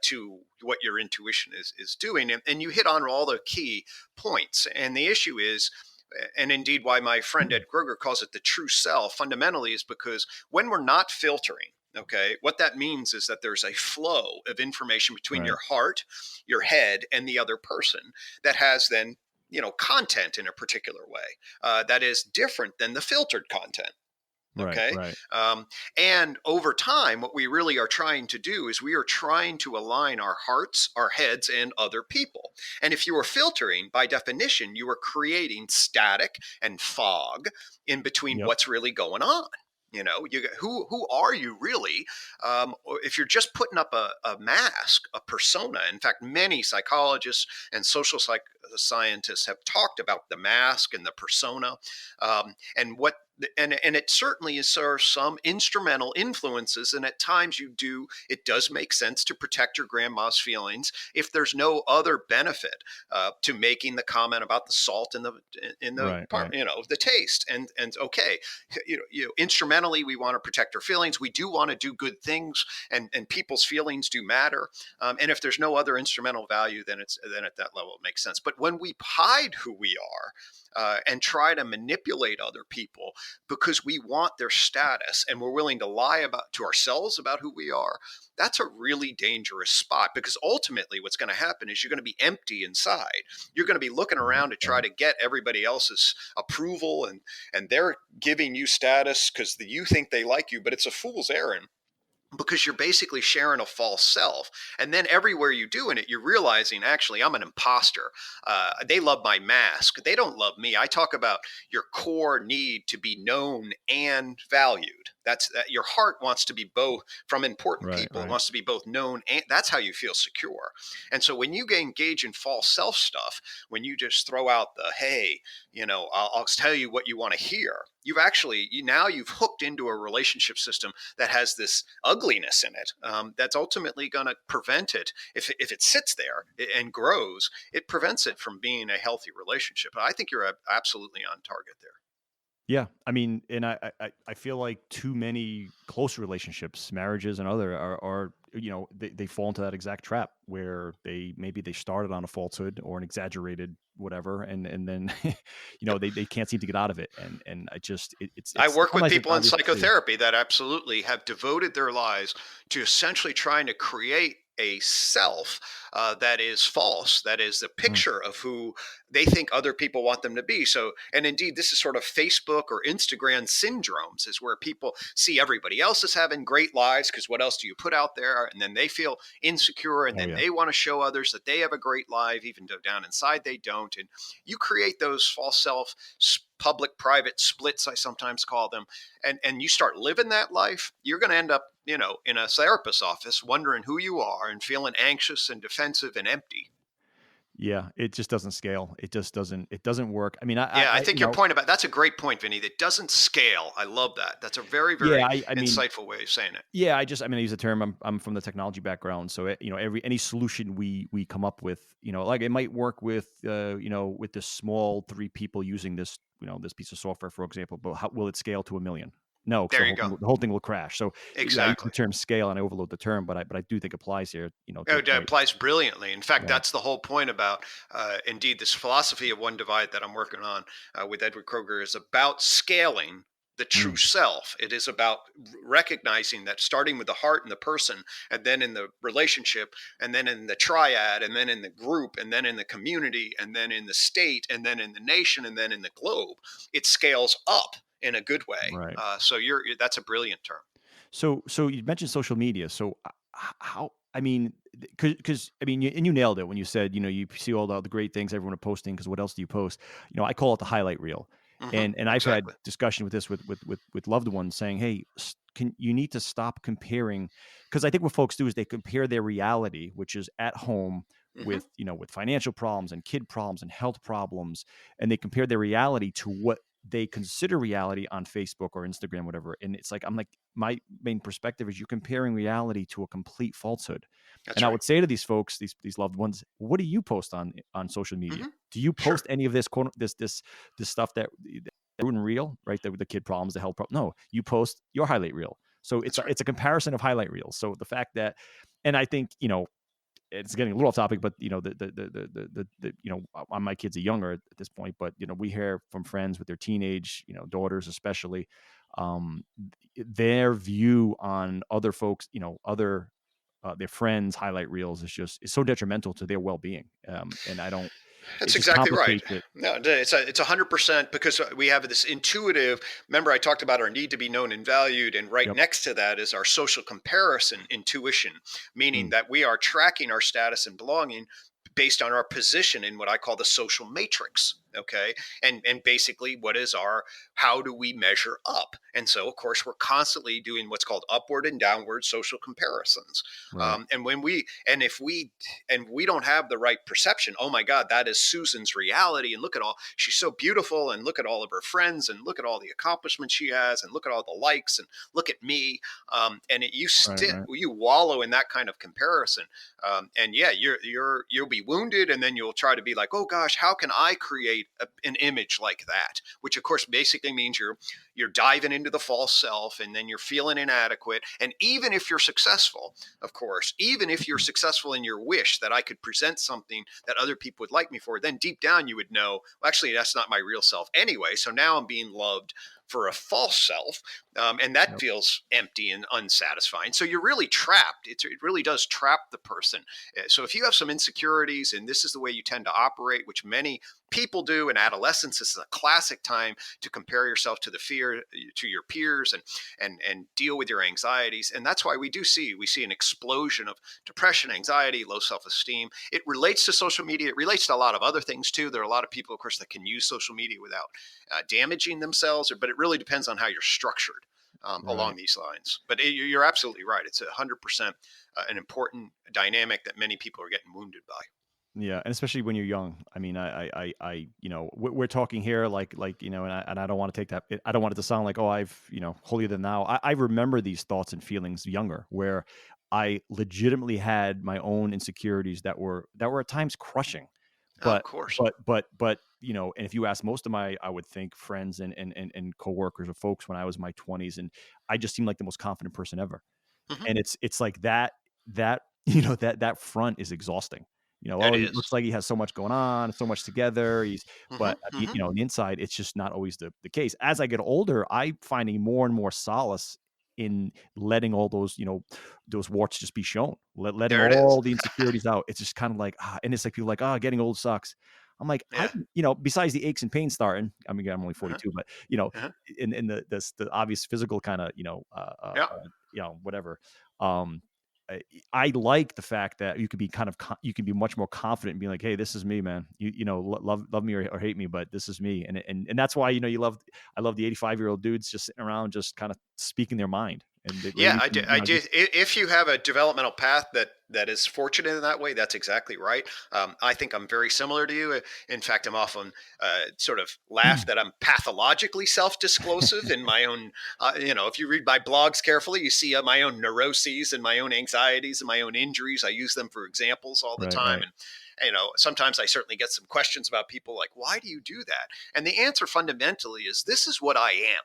to what your intuition is doing. And you hit on all the key points. And the issue is. And indeed, why my friend Ed Kroger calls it the true self fundamentally is because when we're not filtering, okay, what that means is that there's a flow of information between right, your heart, your head, and the other person that has then, content in a particular way that is different than the filtered content. right, Okay. right, Um, and over time, what we really are trying to do is we are trying to align our hearts, our heads, and other people. And if you are filtering, by definition, you are creating static and fog in between yep, what's really going on. Who are you really? Or if you're just putting up a mask, a persona. In fact, many psychologists and scientists have talked about the mask and the persona, and what and it certainly is some instrumental influences, and at times it does make sense to protect your grandma's feelings if there's no other benefit to making the comment about the salt in the right, part, right, the taste. And okay, instrumentally we want to protect our feelings, we do want to do good things, and people's feelings do matter, and if there's no other instrumental value, then at that level it makes sense. But when we hide who we are and try to manipulate other people because we want their status and we're willing to lie about to ourselves about who we are, that's a really dangerous spot, because ultimately what's going to happen is you're going to be empty inside. You're going to be looking right, around to try right, to get everybody else's approval, and they're giving you status because you think they like you, but it's a fool's errand, because you're basically sharing a false self. And then everywhere you do in it, you're realizing, actually, I'm an imposter. They love my mask. They don't love me. I talk about your core need to be known and valued. That's that your heart wants to be both from important right, people. It right. wants to be both known, and that's how you feel secure. And so when you engage in false self stuff, when you just throw out the, hey, I'll tell you what you want to hear, you've hooked into a relationship system that has this ugliness in it, that's ultimately going to prevent it. If it sits there and grows, it prevents it from being a healthy relationship. I think you're absolutely on target there. Yeah, I mean, and I feel like too many close relationships, marriages, and other are they fall into that exact trap where maybe they started on a falsehood or an exaggerated whatever, and then Yep. they can't seem to get out of it, and I just I it's work with sometimes it's people in obvious to see. psychotherapy that absolutely have devoted their lives to essentially trying to create a self that is false, that is the Mm, picture of who they think other people want them to be. So, and indeed, this is sort of Facebook or Instagram syndromes, is where people see everybody else is having great lives because what else do you put out there? And then they feel insecure, and oh then yeah, they want to show others that they have a great life, even though down inside they don't. And you create those false self, public private splits, I sometimes call them, and you start living that life, you're going to end up, in a therapist's office wondering who you are and feeling anxious and defensive and empty. yeah. It just doesn't scale. It doesn't work. I mean, Yeah, I I think your point about that's a great point, Vinny. That doesn't scale. I love that. That's a very, yeah, very I mean, insightful way of saying it. yeah, I use the term. I'm from the technology background, so every any solution we come up with, like it might work with with this small three people using this piece of software, for example. But how will it scale to a million? No, because There you go. the whole thing will crash. So yeah, I use the Exactly. term scale and I overload the term, but I do think applies here. To Oh, your it point, applies brilliantly. In fact, right? that's the whole point about, indeed, this philosophy of one divide that I'm working on with Edward Kroger is about scaling the true Mm, self. It is about recognizing that, starting with the heart and the person, and then in the relationship, and then in the triad, and then in the group, and then in the community, and then in the state, and then in the nation, and then in the globe, it scales up in a good way. right. So that's a brilliant term. So you mentioned social media. So how? I mean, because I mean, and you nailed it when you said, you see all the great things everyone are posting. Because what else do you post? I call it the highlight reel. And I've had Exactly. discussion with this with loved ones saying, hey, you need to stop comparing, because I think what folks do is they compare their reality, which is at home, Hmm. with financial problems and kid problems and health problems, and they compare their reality to what they consider reality on Facebook or Instagram, whatever. And it's like, I'm like, my main perspective is you're comparing reality to a complete falsehood. That's And I right. would say to these folks, these loved ones, what do you post on social media? Hmm. Do you Sure. post any of this stuff that and real, right? The kid problems, the health problem. No, you post your highlight reel. So That's right. it's a comparison of highlight reels. So the fact that, and I think it's getting a little off topic, but my kids are younger at this point, but we hear from friends with their teenage daughters especially, um, their view on other folks, other their friends' highlight reels is so detrimental to their well being, and I don't. It That's just exactly right. complicates it. No, it's 100% because we have this intuitive. Remember, I talked about our need to be known and valued, and right Yep. next to that is our social comparison intuition, meaning Mm, that we are tracking our status and belonging based on our position in what I call the social matrix. Okay, and basically, what is our how do we measure up? And so, of course, we're constantly doing what's called upward and downward social comparisons. right. And when we and if we and we don't have the right perception, oh my God, that is Susan's reality, and look at all, she's so beautiful, and look at all of her friends, and look at all the accomplishments she has, and look at all the likes, and look at me. Right. Right. You wallow in that kind of comparison, and yeah, you'll be wounded, and then you'll try to be like, oh gosh, how can I create an image like that? Which of course basically means you're diving into the false self, and then you're feeling inadequate. And even if you're successful, of course, even if you're Mm, successful in your wish that I could present something that other people would like me for, then deep down you would know, well, actually, that's not my real self anyway. So now I'm being loved for a false self. And that yep. feels empty and unsatisfying. So you're really trapped. It really does trap the person. So if you have some insecurities and this is the way you tend to operate, which many people do in adolescence, this is a classic time to compare yourself to the fear to your peers and deal with your anxieties. And that's why we see an explosion of depression, anxiety, low self-esteem. It relates to social media. It relates to a lot of other things too. There are a lot of people, of course, that can use social media without damaging themselves, but it really depends on how you're structured along Right. these lines. But you're absolutely right. It's 100% an important dynamic that many people are getting wounded by. Yeah, and especially when you're young. I mean, we're talking here like, and I don't want to take that. I don't want it to sound like, oh, I've, holier than thou. I remember these thoughts and feelings younger, where I legitimately had my own insecurities that were at times crushing. Oh, of But course. and if you ask most of my, I would think, friends and coworkers or folks when I was in my 20s, and I just seemed like the most confident person ever. Hmm. And it's like that that front is exhausting. It Oh, he is. looks like he has so much going on, so much together. Hmm. But Hmm. on the inside, it's just not always the case. As I get older, I'm finding more and more solace in letting all those warts just be shown, letting There it is. all the insecurities out. It's just kind of like, and it's like people like, getting old sucks. I'm like, Yeah. besides the aches and pains starting, I mean, I'm only Uh-huh. 42, but Uh-huh. in the obvious physical kind of, Yeah. whatever. Um, I like the fact that you could be you can be much more confident and be like, hey, this is me, man. Love me or hate me, but this is me. And that's why, I love the 85-year-old dudes just sitting around, just kind of speaking their mind, and where Yeah, you I do. can, I do. If you have a developmental path that is fortunate in that way, that's exactly right. I think I'm very similar to you. In fact, I'm often sort of laugh that I'm pathologically self-disclosive in my own. If you read my blogs carefully, you see my own neuroses and my own anxieties and my own injuries. I use them for examples all the right, time, right, and sometimes I certainly get some questions about people like, why do you do that? And the answer fundamentally is, this is what I am.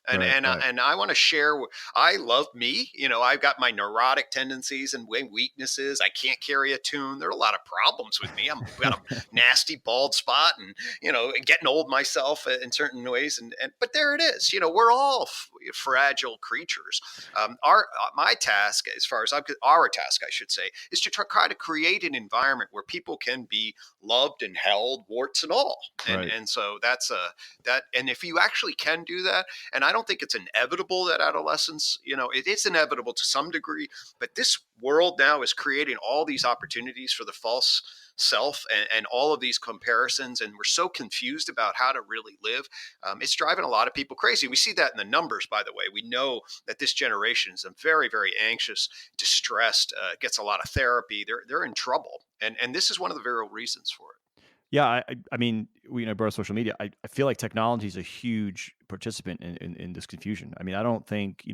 And right, right, and I want to share. I love me. I've got my neurotic tendencies and weaknesses. I can't carry a tune. There are a lot of problems with me. I've got a nasty bald spot, and getting old myself in certain ways. And but there it is. We're all fragile creatures. Our my task, as far as our task, I should say, is to try to create an environment where people can be loved and held, warts and all. And right. and so that's that. And if you actually can do that, that. And I don't think it's inevitable that adolescence, it is inevitable to some degree, but this world now is creating all these opportunities for the false self and all of these comparisons, and we're so confused about how to really live. It's driving a lot of people crazy. We see that in the numbers, by the way. We know that this generation is a very, very anxious, distressed, gets a lot of therapy. They're in trouble, and this is one of the very real reasons for it. Yeah, I mean, we brought up social media. I feel like technology is a huge participant in this confusion. I mean, I don't think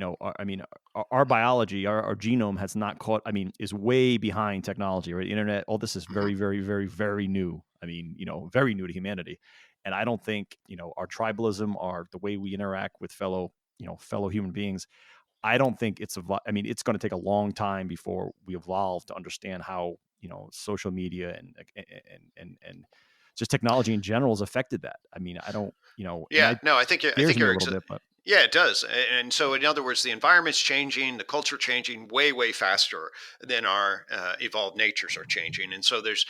our biology, our genome has not caught. I mean, is way behind technology, right? Internet, all this is very, very, very, very new. I mean, very new to humanity, and I don't think our tribalism, the way we interact with fellow human beings. I don't think I mean, it's going to take a long time before we evolve to understand how social media and just technology in general has affected that. I mean, I don't, and Yeah, no, I scares think me a you're little bit, but yeah, it does. And so, in other words, the environment's changing, the culture changing way, way faster than our evolved natures are changing. And so, there's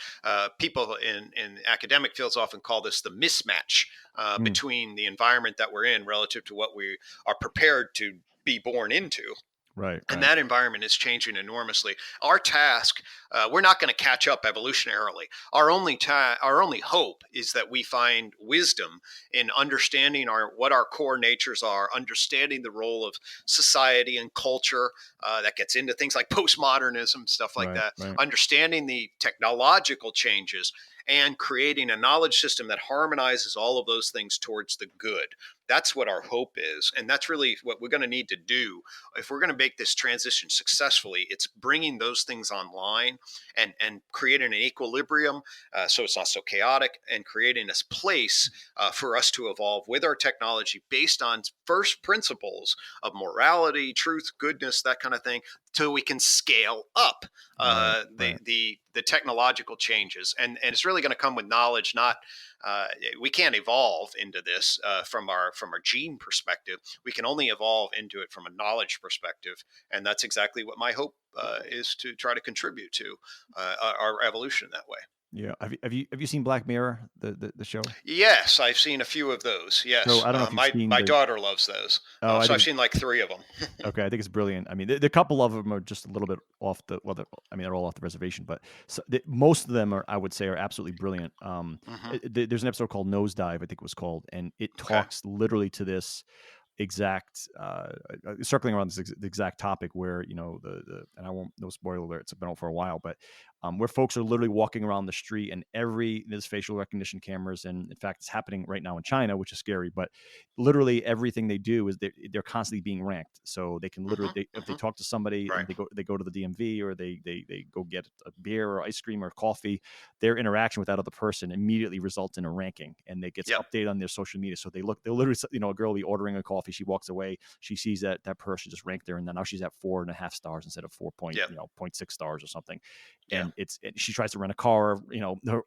people in academic fields often call this the mismatch mm, between the environment that we're in relative to what we are prepared to be born into, right, and right, that environment is changing enormously. Our task, we're not going to catch up evolutionarily. Our only hope is that we find wisdom in understanding what our core natures are, understanding the role of society and culture. That gets into things like postmodernism, stuff like right, that. right, Understanding the technological changes and creating a knowledge system that harmonizes all of those things towards the good. That's what our hope is, and that's really what we're going to need to do if we're going to make this transition successfully. It's bringing those things online and creating an equilibrium, so it's not so chaotic, and creating this place for us to evolve with our technology based on first principles of morality, truth, goodness, that kind of thing, till we can scale up right, right. the technological changes. And it's really going to come with knowledge. Not we can't evolve into this from our gene perspective. We can only evolve into it from a knowledge perspective, and that's exactly what my hope is, to try to contribute to our evolution that way. Yeah. Have you seen Black Mirror, the show? Yes, I've seen a few of those. So Yes, I don't know if you've seen my the. daughter loves those, Oh, I so I've think seen like three of them. okay. I think it's brilliant. I mean, the couple of them are just a little bit off the. Well, I mean, they're all off the reservation, but most of them are, I would say, are absolutely brilliant. Hmm. There's an episode called Nosedive, I think it was called, and it Okay. talks literally to this exact circling around this the exact topic where the and I won't, no spoiler alert, it's been out for a while, but where folks are literally walking around the street and there's facial recognition cameras, and in fact it's happening right now in China, which is scary, but literally everything they do is they're constantly being ranked, so they can literally Hmm. if they Hmm. talk to somebody Right. and they go to the DMV, or they go get a beer or ice cream or coffee, their interaction with that other person immediately results in a ranking, and it gets Yep. updated on their social media. So they'll literally, a girl will be ordering a coffee, she walks away, she sees that person just ranked there, and then now she's at 4.5 stars instead of Yep. 0.6 stars or something. Yeah. And she tries to rent a car,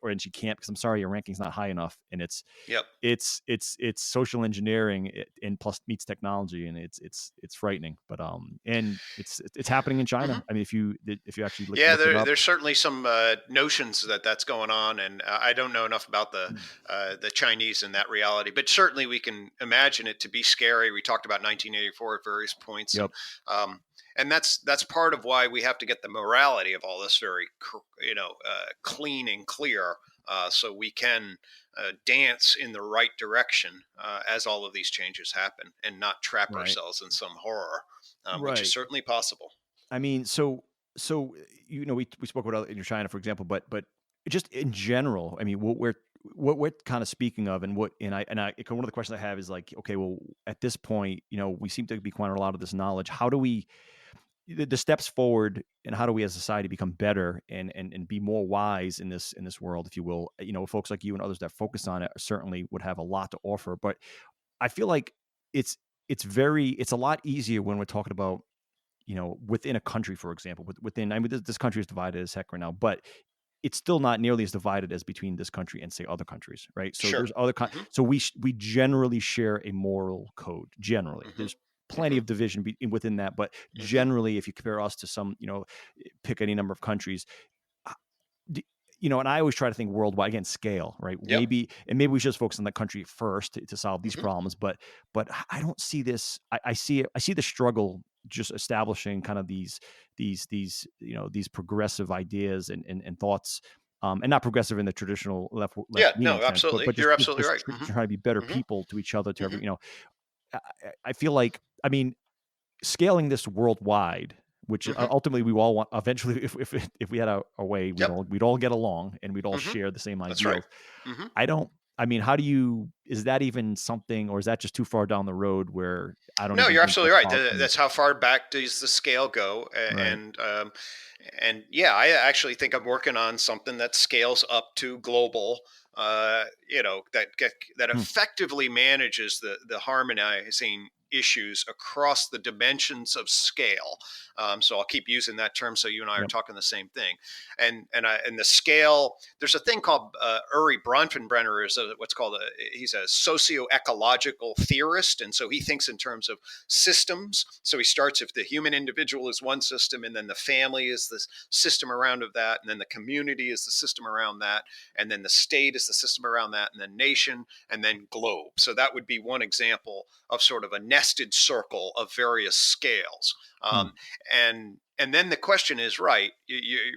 and she can't because I'm sorry, your ranking's not high enough. And Yep. it's social engineering, and plus meets technology, and it's frightening, but and it's happening in China. Hmm. I mean, if you actually Yeah, look it up. there's certainly some notions that that's going on, and I don't know enough about the Chinese and that reality, but certainly we can imagine it to be scary. We talked about 1984 at various points, Yep. um, and that's part of why we have to get the morality of all this very clean and clear, so we can dance in the right direction as all of these changes happen, and not trap Right. ourselves in some horror, which is Right. certainly possible. I mean, so we spoke about in China, for example, but just in general, I mean, what we're kind of speaking of, and one of the questions I have is like, okay, well, at this point, we seem to be acquiring a lot of this knowledge. How do we the steps forward, and how do we as a society become better and be more wise in this world, if you will? Folks like you and others that focus on it certainly would have a lot to offer, but I feel like it's it's a lot easier when we're talking about within a country, for example, within, I mean, this country is divided as heck right now, but it's still not nearly as divided as between this country and say other countries, right? So Sure. there's other, Hmm. so we generally share a moral code. Generally, Hmm. there's plenty Hmm. of division within that, but Hmm. generally, if you compare us to some, pick any number of countries, uh, and I always try to think worldwide, again, scale, right? Yep. Maybe we should just focus on the country first to solve these Hmm. problems. But I don't see this. I see it. I see the struggle just establishing kind of these progressive ideas and thoughts. And not progressive in the traditional left Yeah. leaning No. sense, but Absolutely. just You're absolutely right. trying to be better Hmm. people to each other, to Hmm. every. I, I feel like, I mean, scaling this worldwide, which Hmm. ultimately we all want. Eventually, if we had a way, Yep. we'd all get along and we'd all Hmm. share the same That's right. ideals. Hmm. I don't. I mean, how do you? Is that even something, or is that just too far down the road where I don't No, even you're think absolutely that's right. possible? That's how far back does the scale go, Right. and yeah, I actually think I'm working on something that scales up to global. That Hmm. effectively manages the harmonizing issues across the dimensions of scale. So I'll keep using that term so you and I are Yep. talking the same thing. And the scale. There's a thing called Uri Bronfenbrenner is what's called he's a socio-ecological theorist, and so he thinks in terms of systems. So he starts if the human individual is one system, and then the family is the system around of that, and then the community is the system around that, and then the state is the system around that, and then nation, and then globe. So that would be one example of sort of a nested circle of various scales. Hmm. And then the question is, right,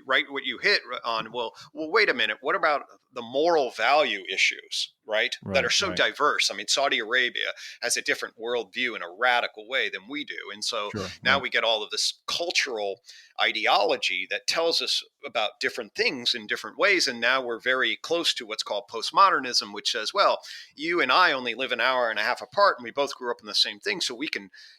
right, what you hit on. Well, wait a minute. What about the moral value issues, right, that are Right. so Right. diverse? I mean, Saudi Arabia has a different worldview in a radical way than we do, and so Sure. now Right. we get all of this cultural ideology that tells us about different things in different ways. And now we're very close to what's called postmodernism, which says, well, you and I only live an hour and a half apart, and we both grew up in the same thing, so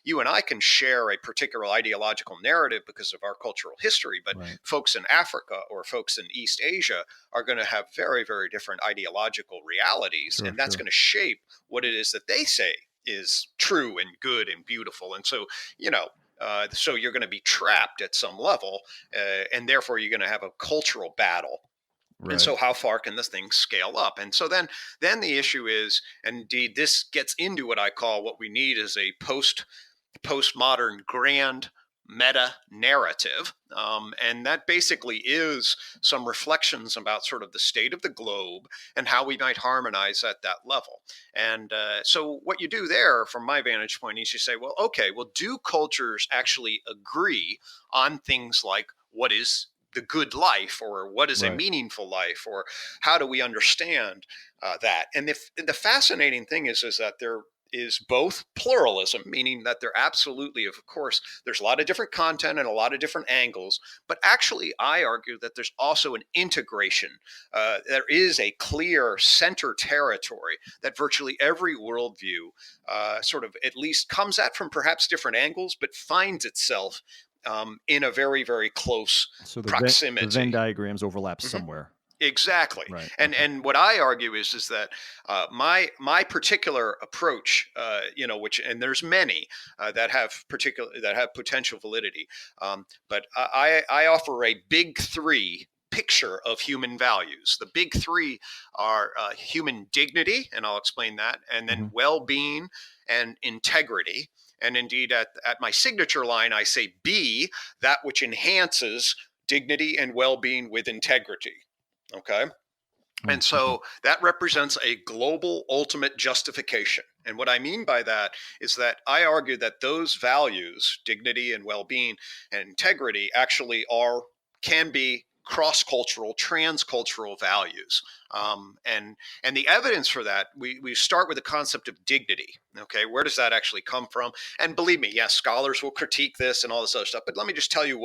you and I can share a particular ideological narrative because of our cultural history. But Right. folks in Africa or folks in East Asia are going to have very, very different ideological realities, Sure. and that's Sure. going to shape what it is that they say is true and good and beautiful. And so, you know, so you're going to be trapped at some level, and therefore you're going to have a cultural battle. And Right. so, how far can this thing scale up? And so then the issue is, and indeed, this gets into what I call what we need is a postmodern grand meta narrative. And that basically is some reflections about sort of the state of the globe and how we might harmonize at that level. And so, what you do there, from my vantage point, is you say, well, okay, well, do cultures actually agree on things like what is the good life, or what is a Right. meaningful life, or how do we understand that? And the fascinating thing is that there is both pluralism, meaning that there absolutely, of course, there's a lot of different content and a lot of different angles, but actually, I argue that there's also an integration. There is a clear center territory that virtually every worldview sort of at least comes at from perhaps different angles, but finds itself in a very, very close So the Venn proximity. diagrams overlap Mhm. somewhere. Exactly, Right. Okay. and what I argue is that my particular approach, which, and there's many that have potential validity, but I offer a big three picture of human values. The big three are human dignity, and I'll explain that, and then Hmm. well-being and integrity. And indeed, at my signature line, I say B, that which enhances dignity and well-being with integrity. Okay. And Okay. so that represents a global ultimate justification. And what I mean by that is that I argue that those values, dignity and well being and integrity, actually can be cross cultural, transcultural values. And the evidence for that, we start with the concept of dignity. Okay, where does that actually come from? And believe me, yes, scholars will critique this and all this other stuff, but let me just tell you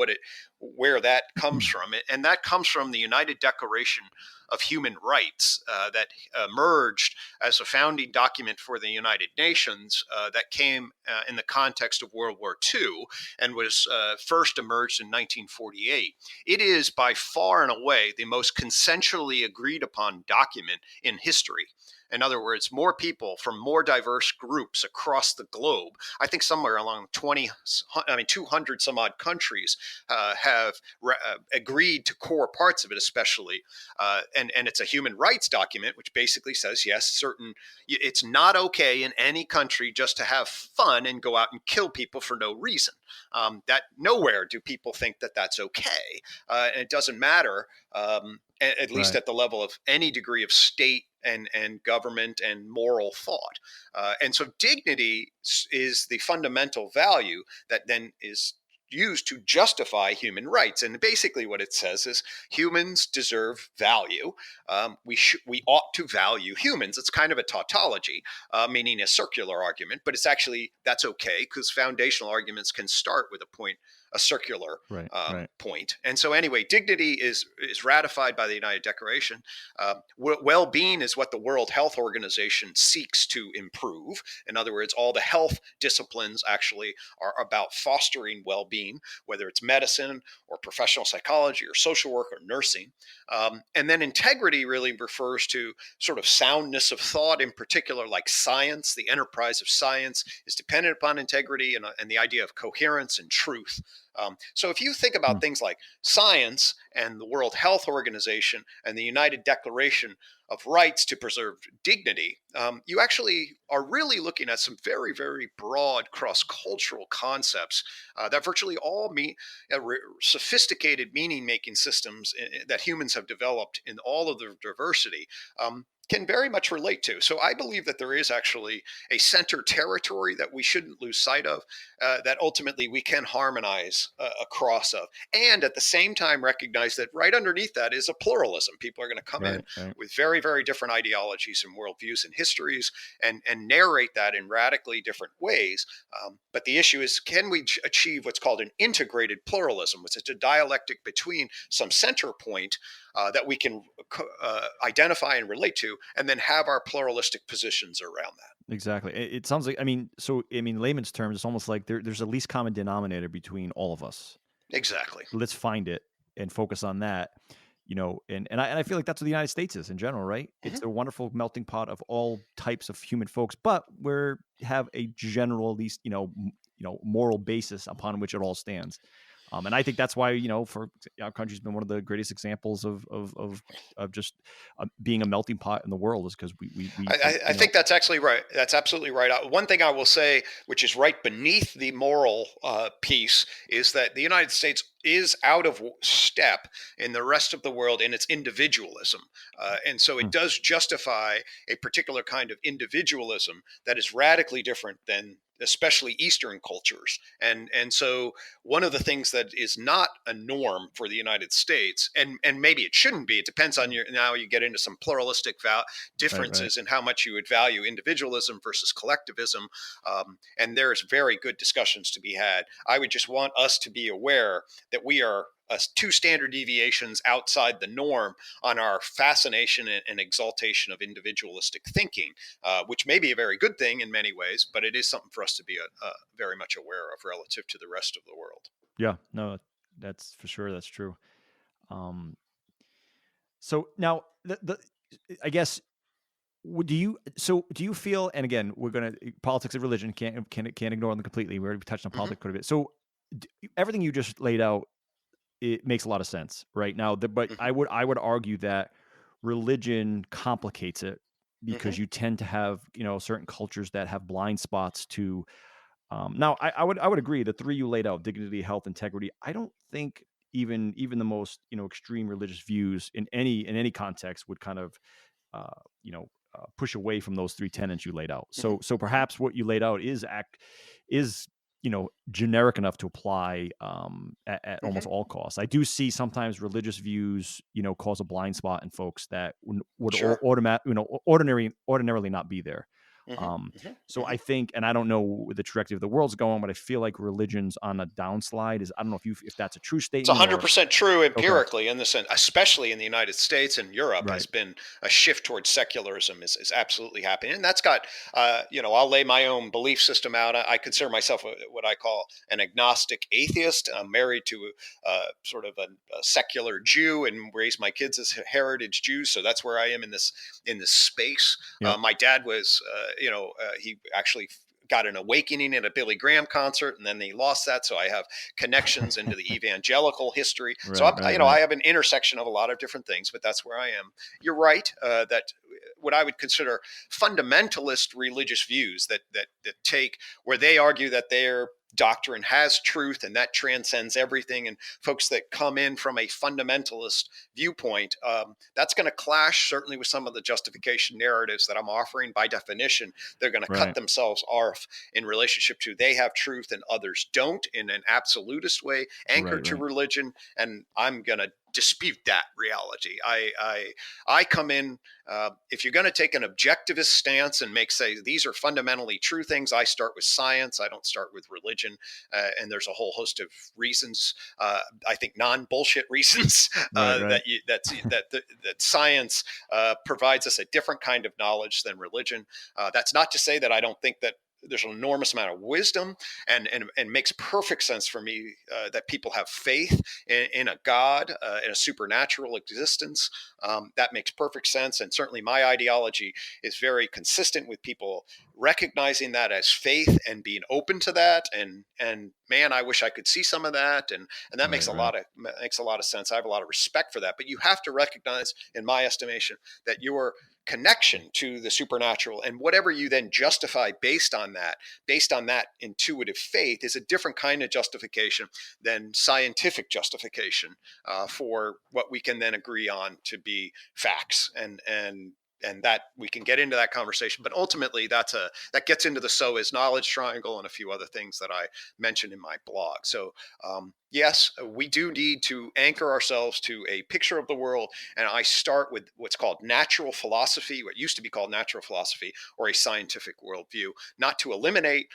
where that comes from. And that comes from the United Declaration of Human Rights that emerged as a founding document for the United Nations that came in the context of World War II and was first emerged in 1948. It is by far and away the most consensually agreed upon document in history. In other words, more people from more diverse groups across the globe, I think somewhere along 200 some odd countries have agreed to core parts of it, especially. And it's a human rights document, which basically says, yes, it's not okay in any country just to have fun and go out and kill people for no reason. That nowhere do people think that that's okay. And it doesn't matter, at least Right. at the level of any degree of state and government and moral thought. And so dignity is the fundamental value that then is used to justify human rights. And basically, what it says is humans deserve value. We ought to value humans. It's kind of a tautology, meaning a circular argument, but it's actually that's okay because foundational arguments can start with a circular Right. Right. point. And so, anyway, dignity is ratified by the United Declaration. Well-being is what the World Health Organization seeks to improve. In other words, all the health disciplines actually are about fostering well-being, whether it's medicine or professional psychology or social work or nursing. And then integrity really refers to sort of soundness of thought, in particular, like science. The enterprise of science is dependent upon integrity and the idea of coherence and truth. So if you think Hmm. about things like science and the World Health Organization and the United Declaration of Rights to Preserve Dignity, you actually are really looking at some very, very broad cross-cultural concepts that virtually all mean sophisticated meaning-making systems that humans have developed in all of their diversity. Can very much relate to. So I believe that there is actually a center territory that we shouldn't lose sight of, that ultimately we can harmonize across of, and at the same time recognize that right underneath that is a pluralism. People are going to come in Right. Right. with very, very different ideologies and worldviews and histories, and narrate that in radically different ways. But the issue is, can we achieve what's called an integrated pluralism, which is a dialectic between some center point that we can identify and relate to, and then have our pluralistic positions around that. Exactly. It sounds like, I mean, so I mean, layman's terms, it's almost like there's a least common denominator between all of us. Exactly. Let's find it and focus on that. And I feel like that's what the United States is in general, right? It's Hmm. a wonderful melting pot of all types of human folks, but we have a general, at least moral basis upon which it all stands. And I think that's why, for our country's been one of the greatest examples of just being a melting pot in the world, is because I think that's actually right. That's absolutely right. One thing I will say, which is right beneath the moral piece, is that the United States is out of step in the rest of the world in its individualism. And so it Mm, does justify a particular kind of individualism that is radically different than especially Eastern cultures. And so one of the things that is not a norm for the United States, and maybe it shouldn't be, it depends on your, now you get into some pluralistic right, right. differences in how much you would value individualism versus collectivism. And there's very good discussions to be had. I would just want us to be aware that we are two standard deviations outside the norm on our fascination and exaltation of individualistic thinking, which may be a very good thing in many ways, but it is something for us to be very much aware of relative to the rest of the world. Yeah, no, that's for sure. That's true. Um, so now the I guess, do you feel, and again, we're gonna politics and religion can't ignore them completely. We already touched on Hmm. politics quite a bit. So everything you just laid out, it makes a lot of sense right now. But Hmm. I would argue that religion complicates it, Hmm. because you tend to have certain cultures that have blind spots to. Now, I would agree, the three you laid out: dignity, health, integrity. I don't think even the most extreme religious views in any context would kind of uh, push away from those three tenets you laid out. Hmm. So Hmm. perhaps what you laid out is generic enough to apply at almost Hmm. all costs. I do see sometimes religious views cause a blind spot in folks that would Sure. automatic ordinarily not be there. Hmm. Um, Hmm. so Hmm. I think, and I don't know where the trajectory of the world's going, but I feel like religion's on a downslide. I don't know if that's a true It's statement or 100% true okay, empirically in the sense, especially in the United States and Europe, has right, been a shift towards secularism is absolutely happening. And that's got, I'll lay my own belief system out. I consider myself what I call an agnostic atheist. I'm married to sort of a secular Jew and raised my kids as heritage Jews. So that's where I am in this in this space. Yep. My dad was, he actually got an awakening at a Billy Graham concert, and then he lost that. So I have connections into the evangelical history. So Right, right, I right. have an intersection of a lot of different things, but that's where I am. You're right that what I would consider fundamentalist religious views that take where they argue that their doctrine has truth and that transcends everything, and folks that come in from a fundamentalist viewpoint, that's going to clash certainly with some of the justification narratives that I'm offering. By definition, they're going to cut Right. themselves off in relationship to they have truth and others don't in an absolutist way Right, anchored to right. religion, and I'm going to dispute that reality. I come in, if you're going to take an objectivist stance and say these are fundamentally true things, I start with science. I don't start with religion, and there's a whole host of reasons. I think non-bullshit reasons Right, right. that science provides us a different kind of knowledge than religion. That's not to say that I don't think that there's an enormous amount of wisdom, and makes perfect sense for me that people have faith in a God, in a supernatural existence. That makes perfect sense, and certainly my ideology is very consistent with people recognizing that as faith and being open to that. And man, I wish I could see some of that, and that Right, right. makes a lot of sense. I have a lot of respect for that, but you have to recognize, in my estimation, that your connection to the supernatural and whatever you then justify based on that intuitive faith is a different kind of justification than scientific justification for what we can then agree on to be facts, and that we can get into that conversation. But ultimately, that gets into the so is knowledge triangle and a few other things that I mentioned in my blog. So yes, we do need to anchor ourselves to a picture of the world, and I start with what's called natural philosophy, what used to be called natural philosophy, or a scientific worldview, not to eliminate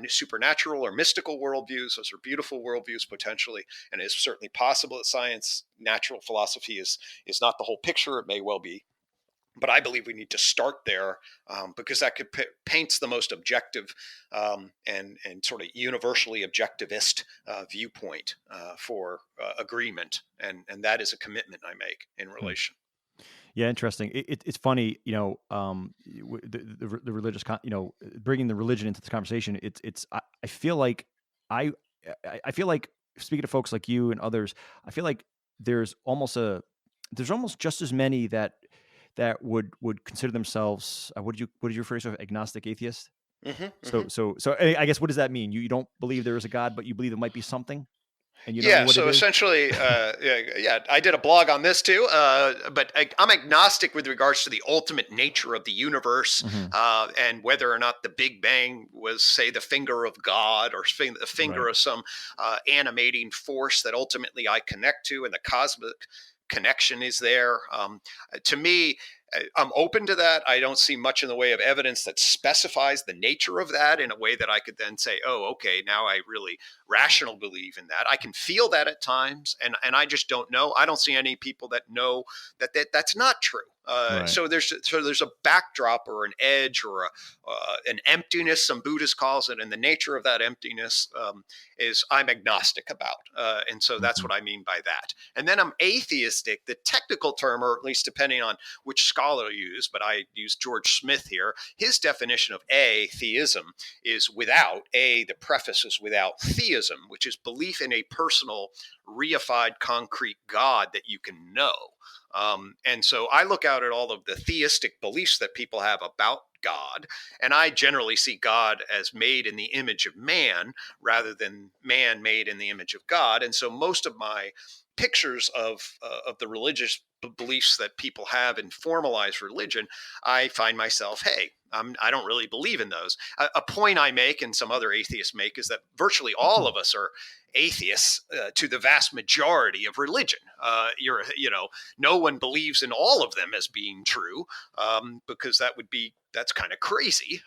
supernatural or mystical worldviews. Those are beautiful worldviews potentially, and it's certainly possible that science, natural philosophy is not the whole picture. It may well be, but I believe we need to start there, because that paints the most objective, and sort of universally objectivist viewpoint for agreement, and that is a commitment I make in Hmm. relation. Yeah, interesting. It's funny, the religious, bringing the religion into this conversation. I feel like I, I feel like speaking to folks like you and others, I feel like there's almost a, there's almost just as many that would consider themselves, what did you refer to, agnostic atheist? Hmm. So, Hmm. I guess, what does that mean? You don't believe there is a God, but you believe there might be something, and you don't know Yeah, what it so is. essentially, yeah, I did a blog on this too, but I'm agnostic with regards to the ultimate nature of the universe, Hmm. and whether or not the Big Bang was, say, the finger of God, or the finger Right. of some animating force that ultimately I connect to, and the cosmic connection is there. To me, I'm open to that. I don't see much in the way of evidence that specifies the nature of that in a way that I could then say, oh, okay, now I really rational believe in that. I can feel that at times, and I just don't know. I don't see any people that know that's not true. Right. So there's a backdrop or an edge or an emptiness. Some Buddhists calls it, and the nature of that emptiness is I'm agnostic about, and so that's Hmm. what I mean by that. And then I'm atheistic. The technical term, or at least depending on which scholar you use, but I use George Smith here. His definition of atheism is without. The preface is without theism, which is belief in a personal, reified, concrete God that you can know. And so I look out at all of the theistic beliefs that people have about God, and I generally see God as made in the image of man rather than man made in the image of God. And so most of my pictures of the religious beliefs that people have in formalized religion, I find myself, hey, I don't really believe in those. A point I make, and some other atheists make, is that virtually all of us are atheists to the vast majority of religion. No one believes in all of them as being true, because that's kind of crazy.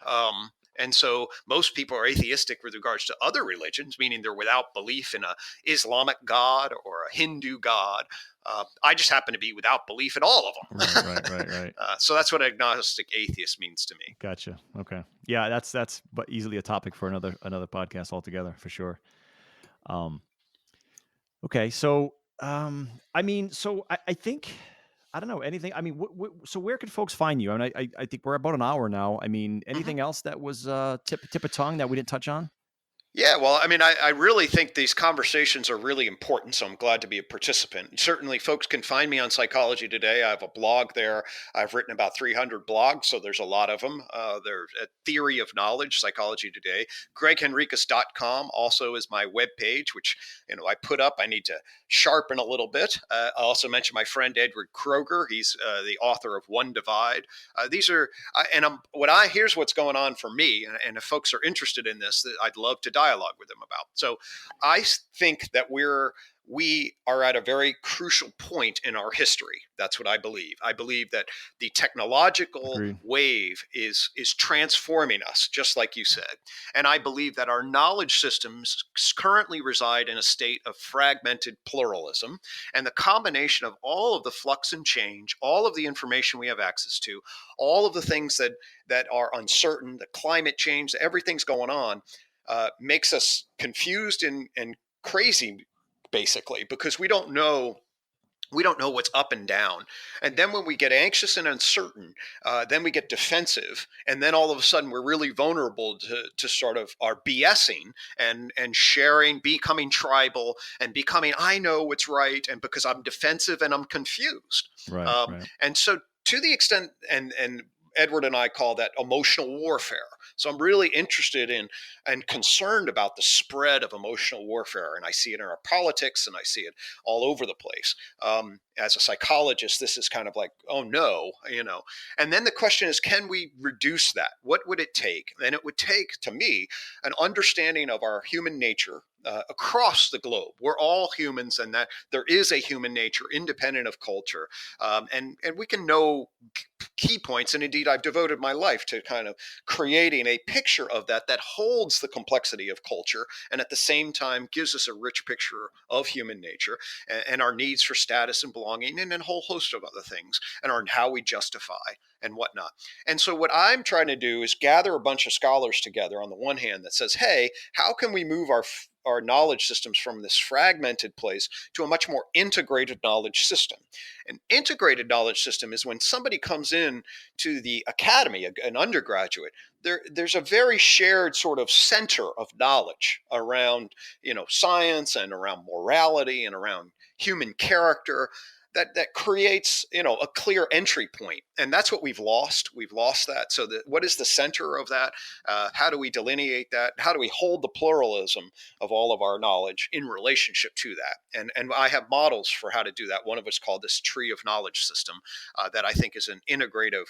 And so most people are atheistic with regards to other religions, meaning they're without belief in a Islamic God or a Hindu God. I just happen to be without belief in all of Right, them. right, right, right. So that's what agnostic atheist means to me. Gotcha. Okay. Yeah, that's but easily a topic for another podcast altogether, for sure. Um, okay, so I mean, so I think I don't know anything. I mean, so where could folks find you? I mean, I think we're about an hour now. I mean, Mhm. anything else that was tip of tongue that we didn't touch on? Yeah, well, I mean, I really think these conversations are really important, so I'm glad to be a participant. Certainly, folks can find me on Psychology Today. I have a blog there. I've written about 300 blogs, so there's a lot of them. There's a Theory of Knowledge, Psychology Today. GregHenriquez.com also is my webpage, which I put up. I need to sharpen a little bit. I also mentioned my friend Edward Kroger. He's the author of One Divide. These are and I'm what I here's what's going on for me, and if folks are interested in this, I'd love to dialogue with them about. So I think that we are at a very crucial point in our history. That's what I believe. I believe that the technological Agreed. wave is transforming us, just like you said. And I believe that our knowledge systems currently reside in a state of fragmented pluralism. And the combination of all of the flux and change, all of the information we have access to, all of the things that are uncertain, the climate change, everything's going on, makes us confused and crazy, basically, because we don't know what's up and down. And then when we get anxious and uncertain, then we get defensive. And then all of a sudden we're really vulnerable to sort of our BSing and sharing, becoming tribal and becoming, I know what's right. And because I'm defensive and I'm confused. Right. Right. And so to the extent, and Edward and I call that emotional warfare. So I'm really interested in and concerned about the spread of emotional warfare. And I see it in our politics and I see it all over the place. As a psychologist, this is kind of like, oh no. And then the question is, can we reduce that? What would it take? And it would take, to me, an understanding of our human nature across the globe. We're all humans, and that there is a human nature independent of culture, and we can know key points. And indeed, I've devoted my life to kind of creating a picture of that holds the complexity of culture, and at the same time gives us a rich picture of human nature and our needs for status and belonging, and a whole host of other things, and how we justify and whatnot. And so, what I'm trying to do is gather a bunch of scholars together on the one hand that says, hey, how can we move our knowledge systems from this fragmented place to a much more integrated knowledge system? An integrated knowledge system is when somebody comes in to the academy, an undergraduate, there's a very shared sort of center of knowledge around, science and around morality and around human character that creates, a clear entry point. And that's what we've lost that. So what is the center of that? How do we delineate that? How do we hold the pluralism of all of our knowledge in relationship to that? And I have models for how to do that. One of us called this tree of knowledge system, that I think is an integrative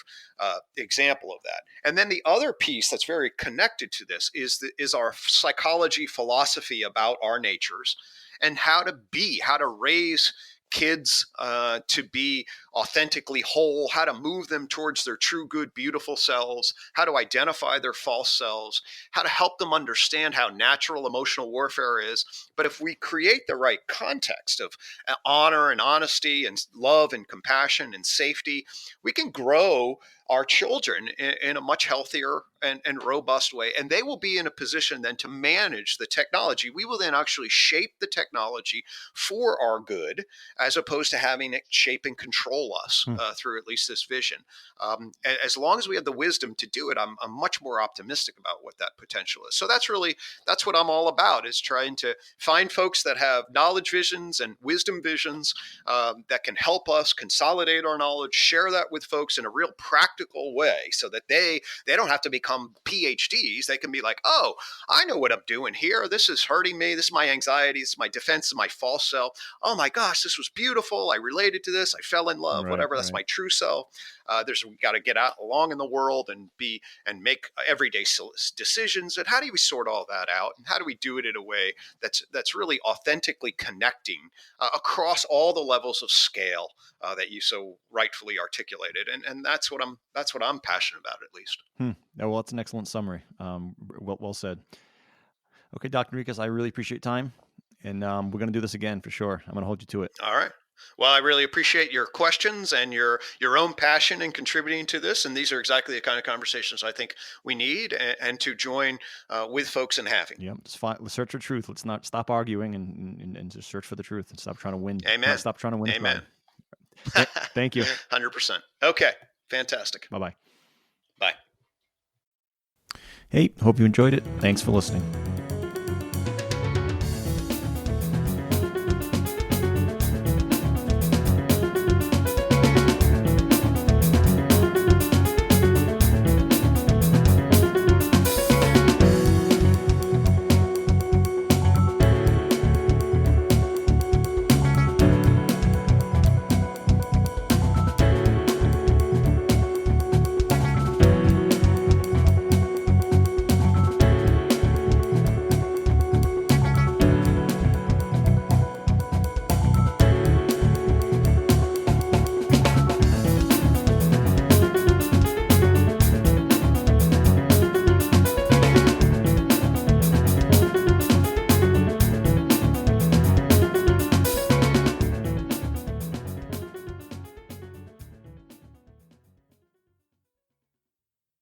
example of that. And then the other piece that's very connected to this is our psychology philosophy about our natures, and how to raise kids to be authentically whole, how to move them towards their true, good, beautiful selves, how to identify their false selves, how to help them understand how natural emotional warfare is. But if we create the right context of honor and honesty and love and compassion and safety, we can grow our children in a much healthier and robust way. And they will be in a position then to manage the technology. We will then actually shape the technology for our good, as opposed to having it shape and control us Hmm. through at least this vision. As long as we have the wisdom to do it, I'm much more optimistic about what that potential is. So that's what I'm all about, is trying to find folks that have knowledge visions and wisdom visions, that can help us consolidate our knowledge, share that with folks in a real practical way, so that they don't have to become PhDs. They can be like, oh, I know what I'm doing here. This is hurting me. This is my anxiety. This is my defense of my false self. Oh my gosh, this was beautiful. I related to this. I fell in love. Right. Whatever. That's Right. my true self. We got to get out along in the world and make everyday decisions. And how do we sort all that out? And how do we do it in a way that's really authentically connecting across all the levels of scale that you so rightfully articulated? And that's what I'm passionate about, at least. Hmm. Oh, well, that's an excellent summary. Well said. Okay, Dr. Enriquez, I really appreciate your time, and we're going to do this again for sure. I'm going to hold you to it. All right. Well, I really appreciate your questions and your own passion in contributing to this. And these are exactly the kind of conversations I think we need and to join with folks in having. Yeah, let's search for truth. Let's not stop arguing and just search for the truth and stop trying to win. Amen. Stop trying to win. Amen. Thank you. 100%. Okay. Fantastic. Bye-bye. Bye. Hey, hope you enjoyed it. Thanks for listening.